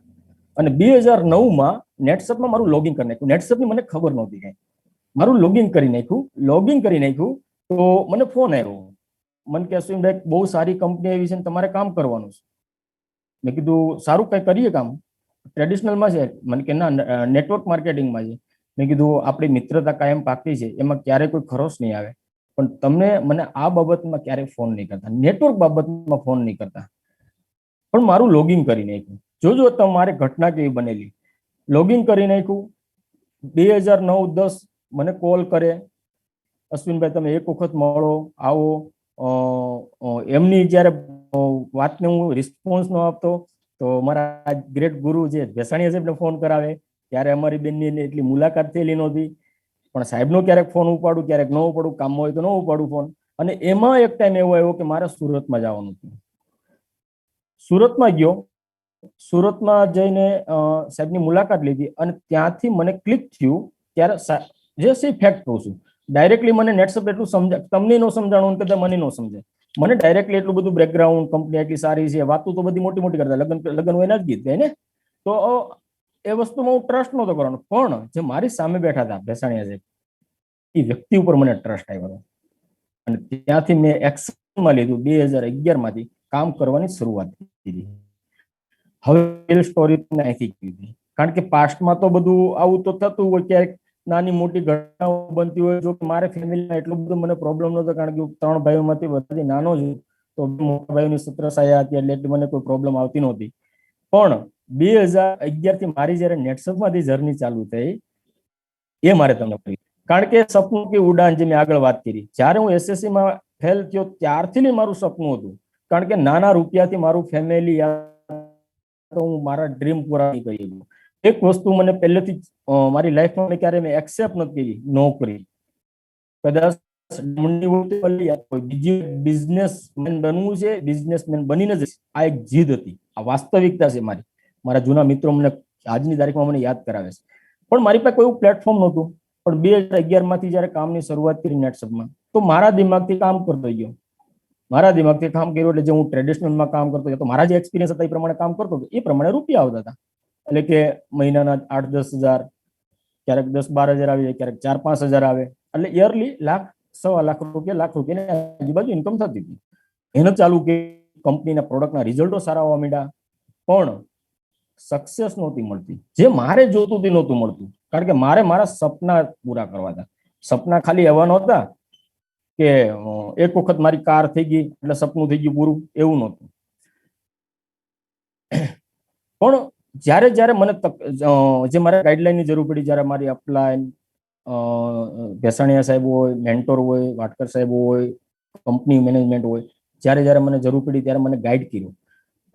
અને 2009 માં નેટસપમાં મારું લોગિન કરી નાખ્યું. નેટસપની મને ખબર નહોતી કઈ, મારું લોગિન કરી નાખ્યું. તો મને ફોન આવ્યો, મને કે અશ્વિનભાઈ બહુ સારી કંપની આવી છે, તમારે કામ કરવાનું છે. મેં કીધું સારું, કઈ કરીએ કામ, ટ્રેડિશનલમાં છે? મને કે ના, નેટવર્ક માર્કેટિંગમાં છે. મેં કીધું આપણી મિત્રતા કાયમ પાકી છે, એમાં ક્યારેય કોઈ ખરોશ નહીં આવે, પણ મને આ બાબતમાં ક્યારેય ફોન નહીં કરતા, નેટવર્ક બાબતમાં ફોન નહીં કરતા. પણ મારું લોગિન કરી નાખ્યું. જોજો તમારે ઘટના કેવી બનેલી. લોગિન કરી નાખ્યું. 2009-10 મને કોલ કરે, અશ્વિનભાઈ તમે એક વખત મળો, આવો. એમની જયારે વાતને હું રિસ્પોન્સ ન આપતો તો મારા ગ્રેટ ગુરુ જે ભેસાણીયા સાહેબને ફોન કરાવે, ત્યારે અમારી બેનની એટલી મુલાકાત થયેલી નહોતી, પણ સાહેબનો ક્યારેક ફોન ઉપાડું, ક્યારેક ન ઉપાડું, કામમાં હોય તો ન ઉપાડું ફોન. અને એમાં એક ટાઈમ એવો આવ્યો કે મારે સુરતમાં જવાનું હતું. સુરતમાં ગયો, સુરતમાં જઈને સાહેબની મુલાકાત લીધી અને ત્યાંથી મને ક્લિક થયું. ત્યારે જે છે ફેક્ટ કહું છું, ડાયરેક્ટલી મને નેટસપ એટલું સમજાય, તમને ન સમજાણું કે મને ન સમજાય, મને ડાયરેક્ટલી એટલું બધું બેકગ્રાઉન્ડ, કંપની એટલી સારી છે, વાતો તો બધી મોટી મોટી કરતા, લગ્ન હોય જ ગીત ને. તો એ વસ્તુમાં હું ટ્રસ્ટ નહોતો કરવાનો, પણ જે મારી સામે બેઠા હતા ભેસાણીયા સાહેબ, એ વ્યક્તિ ઉપર મને ટ્રસ્ટ આવ્યો અને ત્યાંથી મેં એક્શનમાં લીધું. 2011 માંથી કામ કરવાની શરૂઆત કરી. હવે સ્ટોરી અહીંથી કીધી, કારણ કે પાસ્ટમાં તો બધું આવું તો થતું હોય, ક્યારેક નાની મોટી ઘટનાઓ બનતી હોય. જો કે મારે ફેમિલીમાં એટલું બધું મને પ્રોબ્લેમ નહોતો, કારણ કે 3 ભાઈઓમાંથી બધાથી નાનો છું, તો મોટા ભાઈઓની સત્રસાયા હતી એટલે મને કોઈ પ્રોબ્લેમ આવતી નહોતી. પણ 2011 થી મારી જયારે નેટસપમાંથી જર્ની ચાલુ થઈ, એ મારે તમને કહ્યું, કારણ કે સપનું કે ઉડાન, જે મેં આગળ વાત કરી, જયારે હું SSC માં ફેલ થયો ત્યારથી મારું સપનું હતું, કારણ કે નાના રૂપિયાથી મારું ફેમિલી, હું મારા ડ્રીમ પૂરા નહીં કરી. એક વસ્તુ મને પહેલેથી મારી લાઈફમાં મેં ક્યારે મેં એક્સેપ્ટ નથી કરી, નોકરી. કદાચ બીજી બિઝનેસમેન બનવું છે, બિઝનેસમેન બનીને જ આ એક જીદ હતી, આ વાસ્તવિકતા છે મારી. મારા જૂના મિત્રો મને આજની તારીખમાં મને યાદ કરાવે છે. પણ મારી પાસે કોઈ પ્લેટફોર્મ નહોતું. પણ 2011 માંથી જયારે કામની શરૂઆત કરી નેટસપમાં, તો મારા દિમાગથી કામ કરતો ગયો. મારા દિમાગથી કામ કર્યું એટલે જે હું ટ્રેડિશનલમાં કામ કરતો હતો, તો મારા જે એક્સપિરિયન્સ હતા એ પ્રમાણે કામ કરતો હતો, એ પ્રમાણે રૂપિયા આવતા હતા. એટલે કે મહિનાના 8-10 હજાર, ક્યારેક 10-12 હજાર આવે, ક્યારેક 4-5 હજાર આવે, એટલે યરલી ₹1,00,000, લાખ રૂપિયાની આજુબાજુ ઇન્કમ થતી હતી. મહેનત ચાલુ કરી, કંપનીના પ્રોડક્ટના રિઝલ્ટો સારા આવવા માંડ્યા. પણ સક્સેસ નહોતી મળતી, જે મારે જોતું તે નહોતું મળતું. કારણ કે મારે મારા સપના પૂરા કરવા હતા. સપના ખાલી એવા નહોતા કે એક વખત મારી કાર થઈ ગઈ એટલે સપનું થઈ ગયું પૂરું, એવું નહોતું. પણ જ્યારે જ્યારે મને જે મારે ગાઈડલાઈનની જરૂર પડી, જ્યારે મારી અપલાઈન ભેસાણીયા સાહેબ હોય, મેન્ટોર હોય, વાટકર સાહેબ હોય, કંપની મેનેજમેન્ટ હોય, જ્યારે જ્યારે મને જરૂર પડી ત્યારે મને ગાઈડ કર્યું.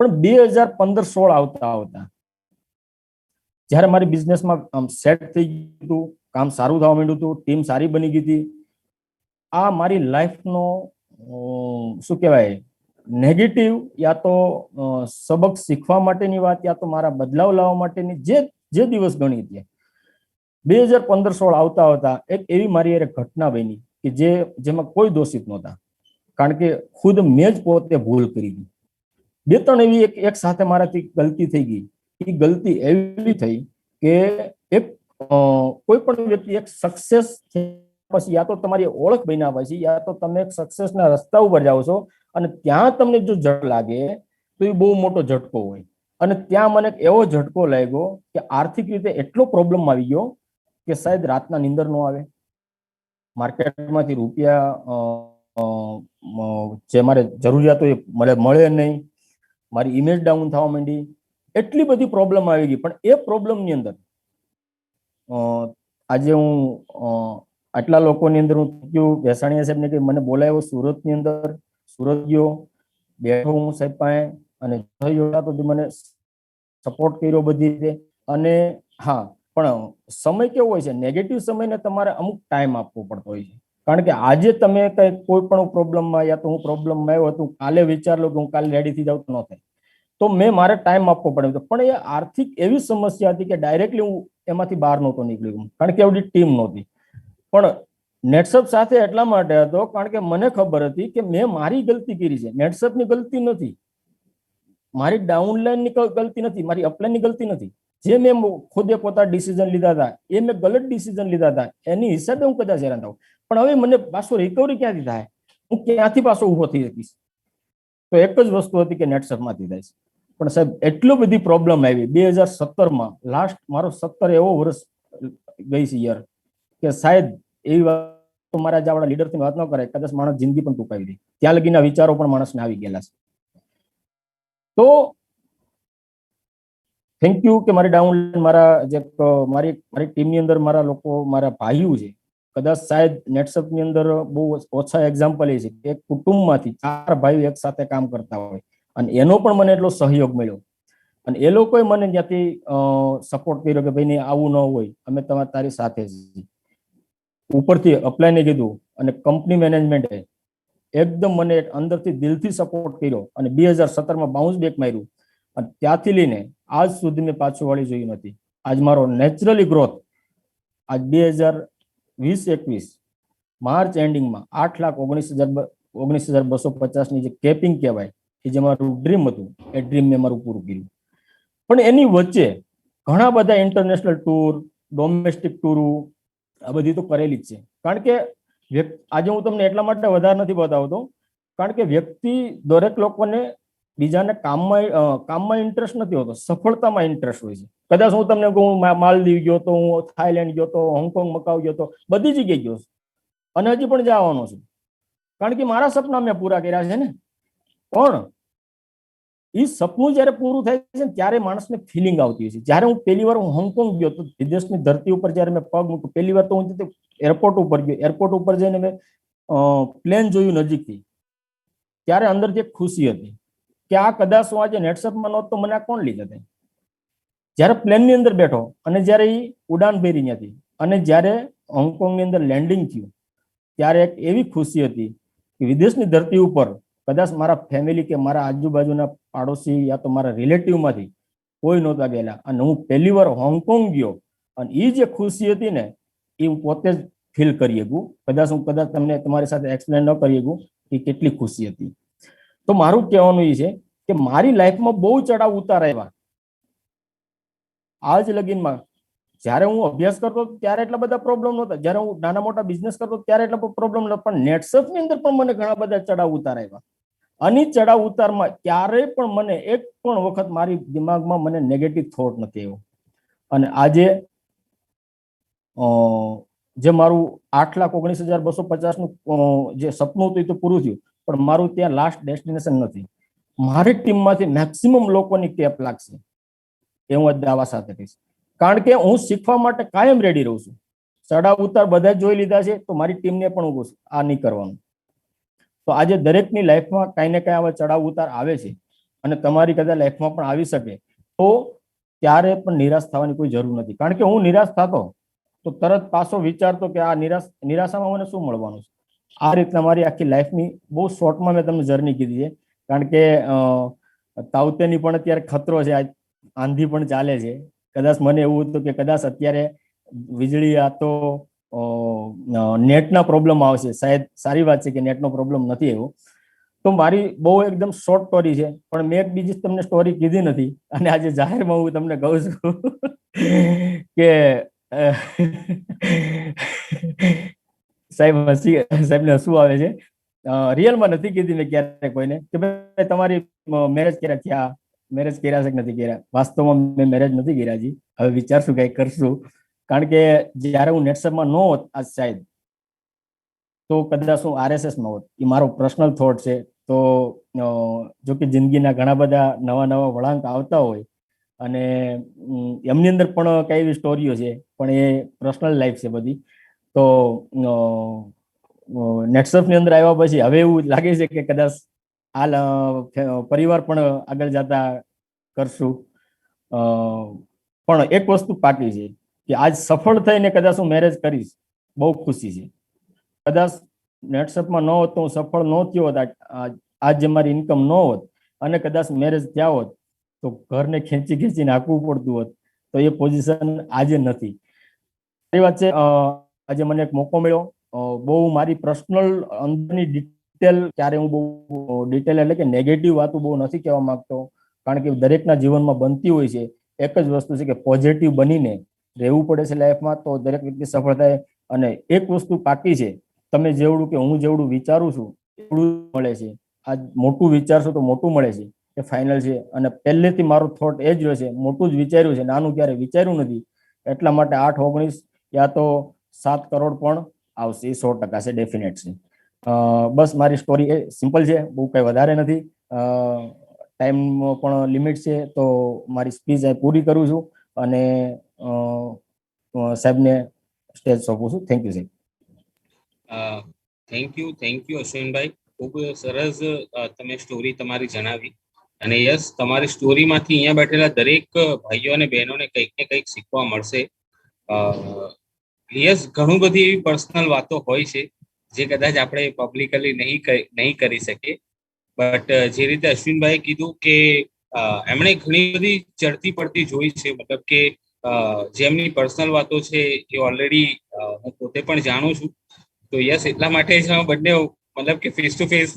પણ 2015-16 આવતા જ્યારે મારી બિઝનેસમાં સેટ થઈ ગયું હતું, કામ સારું થવા માંડ્યું હતું, ટીમ સારી બની ગઈ હતી, આ મારી લાઈફનો શું કહેવાય નેગેટિવ યા તો સબક શીખવા માટેની વાત યા તો મારા બદલાવ લાવવા માટેની જે દિવસ ગણી હતી, 2015-16 આવતા એક એવી મારી એક ઘટના બની કે જેમાં કોઈ દોષિત નહોતા. કારણ કે ખુદ મેં જ પોતે ભૂલ કરી હતી. 2-3 એવી એક સાથે મારાથી ગલતી થઈ ગઈ. એ ગલતી એવી થઈ કે એક કોઈ પણ વ્યક્તિ એક સક્સેસ પછી યા તો તમારી ઓળખ બન્યા પછી યા તો તમે એક સક્સેસના રસ્તા ઉપર જાઓ છો અને ત્યાં તમને જો ઝટકો લાગે તો એ બહુ મોટો ઝટકો હોય. અને ત્યાં મને એવો ઝટકો લાગ્યો કે આર્થિક રીતે એટલો પ્રોબ્લેમ આવી ગયો કે શાયદ રાતના નીંદર ન આવે, માર્કેટમાંથી રૂપિયા જે મારે જરૂરિયાત હોય મળે નહીં, મારી ઇમેજ ડાઉન થવા માંડી, એટલી બધી પ્રોબ્લેમ આવી ગઈ. પણ એ પ્રોબ્લેમની અંદર આજે હું આટલા લોકોની અંદર હું થયું, ભેસાણીયા સાહેબને કે મને બોલાવ્યો સુરતની અંદર, સુરત ગયો, બેઠો હું સાહેબ પાસે અને તો મને સપોર્ટ કર્યો બધી રીતે. અને હા, પણ સમય કેવો હોય છે, નેગેટિવ સમયને તમારે અમુક ટાઈમ આપવો પડતો હોય છે. કારણ કે આજે તમે કઈ કોઈ પણ પ્રોબ્લેમમાં યા તો હું પ્રોબ્લેમમાં આવ્યો હતો, કાલે વિચાર લો કે હું કાલે રેડી થઈ જાઉં તો ન થાય, તો મેં મારે ટાઈમ આપવો પડે. પણ એ આર્થિક એવી સમસ્યા હતી કે ડાયરેક્ટલી હું એમાંથી બહાર નહોતો નીકળ્યો, કારણ કે એવડી ટીમ નહોતી. પણ નેટસપ સાથે એટલા માટે હતો કારણ કે મને ખબર હતી કે મેં મારી ગલતી કરી છે, નેટસપની ગલતી નથી, મારી ડાઉનલાઈનની ગલતી નથી, મારી અપલાઈનની ગલતી નથી. જે મેં ખુદે પોતા ડિસિઝન લીધા હતા એ મેં ગલત ડિસિઝન લીધા હતા, એની હિસાબે હું કદાચ હેરાન થાઉં. પણ હવે મને પાછો રિકવરી ક્યાંથી થાય, હું ક્યાંથી પાછો ઉભો થઈ શકીશ? તો એક જ વસ્તુ હતી કે નેટસપમાંથી થાય છે. પણ સાહેબ એટલો બધી પ્રોબ્લેમ આવી 2017માં, લાસ્ટ મારો 17 એવો વર્ષ ગઈ છે યાર કે શાયદ એવી વાત મારા જે આપણા લીડરથી વાત ન કરે, કદાચ માણસ જિંદગી પણ ટૂંકાવી દે, ત્યાં લગીના વિચારો પણ માણસને આવી ગયેલા છે. તો થેન્ક યુ કે મારી ડાઉનલાઈન મારા જે મારી ટીમની અંદર મારા લોકો, મારા ભાઈઓ છે. કદાચ શાયદ નેટસપની અંદર બહુ ઓછા એક્ઝામ્પલ એ છે કે એક કુટુંબમાંથી 4 ભાઈઓ એક સાથે કામ કરતા હોય અને એનો પણ મને એટલો સહયોગ મળ્યો. અને એ લોકોએ મને ત્યાંથી સપોર્ટ કર્યો કે ભાઈ આવું ન હોય, અમે તારી સાથે છીએ. ઉપરથી અપ્લાયને કીધું અને કંપની મેનેજમેન્ટે એકદમ મને અંદરથી દિલથી સપોર્ટ કર્યો અને 2017માં બાઉન્સ બેક માર્યું. અને ત્યાંથી લઈને આજ સુધી મેં પાછું વળી જોયું નથી. આજ મારો નેચરલી ગ્રોથ આજ 2020-21 માર્ચ એન્ડિંગમાં 8,19,250ની જે કેપિંગ કહેવાય, એ જે મારું ડ્રીમ હતું, એ ડ્રીમ મેં મારું પૂરું કર્યું. પણ એની વચ્ચે ઘણા બધા ઇન્ટરનેશનલ ટૂર, ડોમેસ્ટિક ટૂરો આ બધી તો કરેલી જ છે. કારણ કે આજે હું તમને એટલા માટે વધારે નથી બતાવતો કારણ કે વ્યક્તિ દરેક લોકોને બીજાને કામમાં ઇન્ટરેસ્ટ નથી હોતો, સફળતામાં ઇન્ટરેસ્ટ હોય છે. કદાચ હું તમને કહું માલદીવ ગયો તો, હું થાઈલેન્ડ ગયો તો, હોંગકોંગ મકાઉ ગયો તો, બધી જગ્યાએ ગયો અને હજી પણ જવાનો છું. કારણ કે મારા સપના મેં પૂરા કર્યા છે ને. પણ એ સપનું જયારે પૂરું થાય છે ને ત્યારે માણસને ફિલિંગ આવતી હોય છે. જયારે હું પહેલી વાર હોંગકોંગ ગયો તો વિદેશની ધરતી ઉપર જયારે મેં પગ મૂક્યો, પહેલી વાર તો હું એરપોર્ટ ઉપર ગયો, એરપોર્ટ ઉપર જઈને મેં પ્લેન જોયું નજીકથી, ત્યારે અંદરથી એક ખુશી હતી કે આ કદાચ હું આજે નેટસપમાં નહોત તો મને આ કોણ લઈ જતે. જયારે પ્લેનની અંદર બેઠો અને જયારે એ ઉડાન ભરી હતી અને જયારે હોંગકોંગની અંદર લેન્ડિંગ થયું ત્યારે એક એવી ખુશી હતી કે વિદેશની ધરતી ઉપર કદાચ મારા ફેમિલી કે મારા આજુબાજુના પાડોશી યા તો મારા રિલેટિવમાંથી કોઈ નહોતા ગયેલા અને હું પહેલી વાર હોંગકોંગ ગયો અને એ જે ખુશી હતી ને એ હું પોતે જ ફીલ કરી શકું. કદાચ તમને તમારી સાથે એક્સપ્લેન ન કરી શકું કે કેટલી ખુશી હતી. તો મારું કહેવાનું એ છે કે મારી લાઈફમાં બહુ ચડાવ ઉતાર આવ્યા. આજ લગીનમાં જયારે હું અભ્યાસ કરતો ત્યારે એટલા બધા પ્રોબ્લેમ નહોતા, જયારે હું નાના મોટા બિઝનેસ કરતો ત્યારે એટલા પ્રોબ્લેમ નહોતા, પણ નેટસપની અંદર પણ મને ઘણા બધા ચડાવ ઉતાર આવ્યા. આની ચડાવ ઉતારમાં ક્યારેય પણ મને એક પણ વખત મારી દિમાગમાં મને નેગેટિવ થોટ નથી આવ્યો. અને આજે જે મારું 8,19,250 નું જે સપનું હતું એ તો પૂરું થયું, પણ મારું ત્યાં લાસ્ટ ડેસ્ટિનેશન નથી. મારી ટીમમાંથી મેક્સિમમ લોકોની કેપ લાગશે એ હું દાવા સાથે કહીશ, કારણ કે હું શીખવા માટે કાયમ રેડી રહું છું. ચડાવ ઉતાર બધા જોઈ લીધા છે, તો મારી ટીમને પણ હું આ નહીં કરવાનું. તો આજે દરેકની લાઈફમાં કાંઈ ને કાંઈ આવા ચડાવ ઉતાર આવે છે, અને તમારી કદાચ લાઈફમાં પણ આવી શકે, તો ત્યારે પણ નિરાશ થવાની કોઈ જરૂર નથી. કારણ કે હું નિરાશ થતો તો તરત પાછો વિચારતો કે આ નિરાશામાં મને શું મળવાનું છે. આ રીતના મારી આખી લાઈફની બહુ શોર્ટમાં મેં તમને જર્ની કીધી છે. કારણ કે તાવતેની પણ અત્યારે ખતરો છે, આંધી પણ ચાલે છે. કદાચ મને એવું હતું કે કદાચ અત્યારે વીજળી આ તો નેટના પ્રોબ્લેમ આવશે. શાયદ સારી વાત છે કે નેટનો પ્રોબ્લેમ નથી આવ્યો. તો મારી બહુ એકદમ શોર્ટ સ્ટોરી છે, પણ મેં એક બીજી તમને સ્ટોરી કીધી નથી, અને આજે જાહેરમાં હું તમને કહું છું કે સાહેબને હસવું આવે છે. રિયલમાં નથી કીધી મેં ક્યારે કોઈને કે ભાઈ તમારી મેરેજ કર્યા થયા, મેરેજ કર્યા છે કે નથી કર્યા. વાસ્તવમાં મેં મેરેજ નથી કર્યા હજી. હવે વિચારશું કઈ કરશું. કારણ કે જયારે હું નેટસપમાં ન હોત આજ શાયદ, તો કદાચ હું RSSમાં હોત. એ મારો પર્સનલ થોટ છે. તો જો કે જિંદગીના ઘણા બધા નવા વળાંક આવતા હોય, અને એમની અંદર પણ કઈ એવી સ્ટોરીઓ છે, પણ એ પર્સનલ લાઈફ છે બધી. તો નેટસપની અંદર આવ્યા પછી હવે એવું લાગે છે કે કદાચ આ પરિવાર પણ આગળ જતા કરશું. પણ એક વસ્તુ પાકી છે કે આજ સફળ થઈને કદાચ હું મેરેજ કરીશ, બહુ ખુશી છે. કદાચ નેટસપમાં ન હોત તો હું સફળ ન થયો હોત, આજ જે મારી ઇન્કમ ન હોત, અને કદાચ મેરેજ થયા હોત તો ઘરને ખેંચીને હાંકવું પડતું હોત. તો એ પોઝિશન આજે નથી. એ વાત છે. આજે મને એક મોકો મળ્યો. બહુ મારી પર્સનલ અંદરની ડિટેલ ક્યારે હું બહુ ડિટેલ એટલે કે નેગેટિવ વાતો બહુ નથી કહેવા માંગતો, કારણ કે દરેકના જીવનમાં બનતી હોય છે. એક જ વસ્તુ છે કે પોઝિટિવ બનીને રહેવું પડે છે લાઈફમાં, તો દરેક વ્યક્તિ સફળ થાય. અને એક વસ્તુ પાકી છે, તમે જેવડું કે હું જેવડું વિચારું છું એટલું મળે છે. આ મોટું વિચારશો તો મોટું મળે છે, એ ફાઇનલ છે. અને પહેલેથી મારો થોટ એ જ રહ્યો છે, મોટું જ વિચાર્યું છે, નાનું ક્યારે વિચાર્યું નથી. એટલા માટે 8-19 યા તો 7 કરોડ પણ આવશે, એ 100% છે, ડેફિનેટ છે. બસ મારી સ્ટોરી એ સિમ્પલ છે, બહુ કઈ વધારે નથી. ટાઈમ પણ લિમિટ છે, તો મારી સ્પીચ પૂરી કરું છું, અને સાહેબને સ્ટેજ સોંપું છું. થેન્ક યુ સાહેબ. થેન્ક યુ અશ્વિનભાઈ. ખૂબ સરસ તમે સ્ટોરી તમારી જણાવી. અને યસ, તમારી સ્ટોરીમાંથી અહીંયા બેઠેલા દરેક ભાઈઓ અને બહેનોને કંઈક ને કંઈક શીખવા મળશે. યસ, ઘણું બધી એવી પર્સનલ વાતો હોય છે જે કદાચ આપણે પબ્લિકલી નહીં કરી શકીએ. બટ જે રીતે અશ્વિનભાઈએ કીધું કે એમણે ઘણી બધી ચડતી પડતી જોઈ છે, મતલબ કે જેમની પર્સનલ વાતો છે એ ઓલરેડી હું પોતે પણ જાણું છું. તો યસ, એટલા માટે જ બંને મતલબ કે ફેસ ટુ ફેસ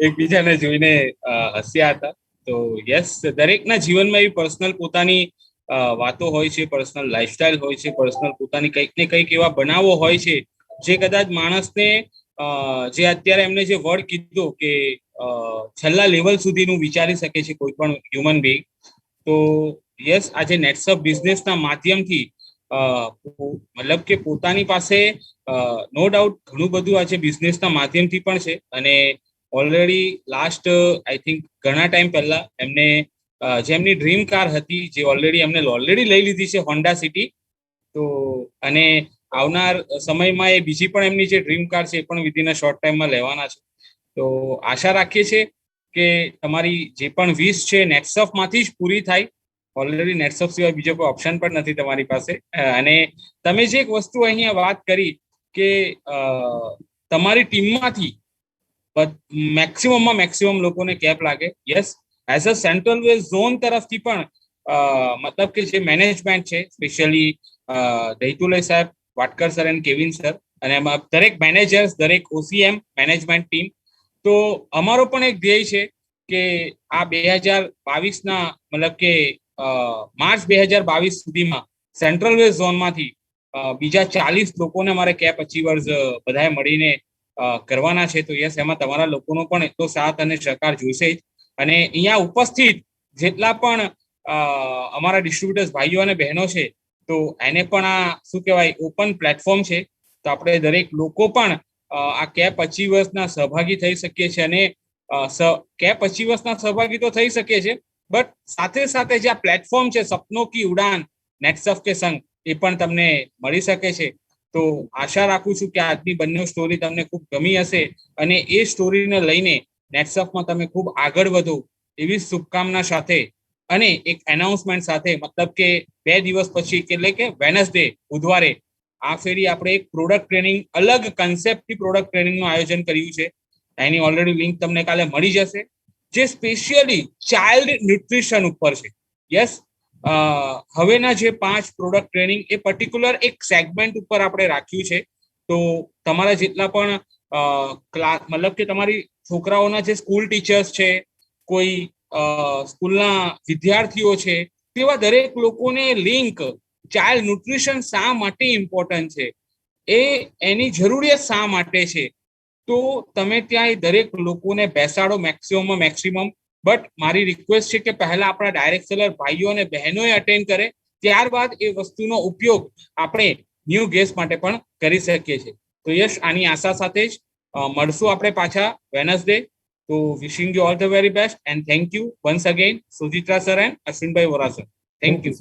એકબીજાને જોઈને હસ્યા હતા. તો યસ, દરેકના જીવનમાં એવી પર્સનલ પોતાની વાતો હોય છે, પર્સનલ લાઈફસ્ટાઈલ હોય છે, પર્સનલ પોતાની કંઈક ને કંઈક એવા બનાવો હોય છે જે કદાચ માણસને જે અત્યારે એમને જે વર્ડ કીધો કે છેલ્લા લેવલ સુધીનું વિચારી શકે છે કોઈ પણ હ્યુમન બીંગ. તો યસ, આજે નેટસપ બિઝનેસના માધ્યમથી મતલબ કે પોતાની પાસે નો ડાઉટ ઘણું બધું આજે બિઝનેસના માધ્યમથી પણ છે. અને ઓલરેડી લાસ્ટ આઈ થિંક ઘણા ટાઈમ પહેલા એમને જેમની ડ્રીમ કાર હતી, જે એમને ઓલરેડી લઈ લીધી છે, હોન્ડા સિટી. તો અને આવનાર સમયમાં એ બીજી પણ એમની જે ડ્રીમ કાર છે એ પણ વિધિન અ શોર્ટ ટાઈમમાં લેવાના છે. તો આશા રાખીએ છીએ કે તમારી જે પણ વિશ છે નેટસપમાંથી જ પૂરી થાય. ઓલરેડી નેટસપ સિવાય બીજો કોઈ ઓપ્શન પણ નથી તમારી પાસે. અને તમે જે એક વસ્તુ અહીંયા વાત કરી કે તમારી ટીમમાંથી મેક્સિમમ લોકોને કેપ લાગે. Yes, as a central west zone તરફથી પણ મતલબ કે જે મેનેજમેન્ટ છે, સ્પેશિયલી દૈતુલે સાહેબ, વાટકર સર એન્ડ કેવિન સર, અને એમાં દરેક મેનેજર્સ, દરેક OCM મેનેજમેન્ટ ટીમ. તો અમારો પણ એક ધ્યેય છે કે આ 2022ના મતલબ કે માર્ચ 2022 સુધીમાં સેન્ટ્રલ વેસ્ટ ઝોનમાંથી બીજા 40 લોકોને અમારે કેપ અચીવર્સ બધાએ મળીને કરવાના છે. તો યસ, એમાં તમારા લોકોનો પણ એટલો સાથ અને સહકાર જોઈશે જ. અને અહીંયા ઉપસ્થિત જેટલા પણ અમારા ડિસ્ટ્રીબ્યુટર્સ ભાઈઓ અને બહેનો છે, તો એને પણ આ શું કહેવાય ઓપન પ્લેટફોર્મ છે. તો આપણે દરેક લોકો પણ આ કેપ અચીવર્સના સહભાગી થઈ શકીએ છીએ. અને કેપ અચીવર્સના સહભાગી તો થઈ શકીએ છીએ, બટ સાથે સાથે જે આ પ્લેટફોર્મ છે સપનો કી ઉડાન નેટસર્ફ કે સંગ, એ પણ તમને મળી શકે છે. તો આશા રાખું છું કે આજની બંને સ્ટોરી તમને ખૂબ ગમી હશે અને એ સ્ટોરીને લઈને નેટસર્ફમાં તમે ખૂબ આગળ વધો એવી શુભકામના સાથે અને એક એનાઉન્સમેન્ટ સાથે, મતલબ કે 2 દિવસ પછી એટલે કે વેનસડે બુધવારે આ ફેરી આપણે એક પ્રોડક્ટ ટ્રેનિંગ, અલગ કન્સેપ્ટથી પ્રોડક્ટ ટ્રેનિંગનું આયોજન કર્યું છે. એની ઓલરેડી લિંક તમને કાલે મળી જશે, જે સ્પેશિયલી ચાઇલ્ડ ન્યુટ્રિશન ઉપર છે. યસ, હવેના જે 5 પ્રોડક્ટ ટ્રેનિંગ એ પર્ટિક્યુલર એક સેગમેન્ટ ઉપર આપણે રાખ્યું છે. તો તમારા જેટલા પણ ક્લાસ, મતલબ કે તમારી છોકરાઓના જે સ્કૂલ ટીચર્સ છે, કોઈ સ્કૂલના વિદ્યાર્થીઓ છે, તેવા દરેક લોકોને લિંક ચાઇલ્ડ ન્યુટ્રિશન શા માટે ઇમ્પોર્ટન્ટ છે, એની જરૂરિયાત શા માટે છે, તો તમે ત્યાં દરેક લોકોને બેસાડો મેક્સિમમ. બટ મારી રિક્વેસ્ટ છે કે પહેલા આપણા ડાયરેક્ટ સેલર ભાઈઓ અને બહેનોએ અટેન્ડ કરે, ત્યારબાદ એ વસ્તુનો ઉપયોગ આપણે ન્યૂ ગેસ્ટ માટે પણ કરી શકીએ છીએ. તો યશ, આની આશા સાથે જ મળશું આપણે પાછા વેનસડે. તો wishing you all the very best and thank you once again Sojitra sir and Ashwinbhai Vora sir. Thank you.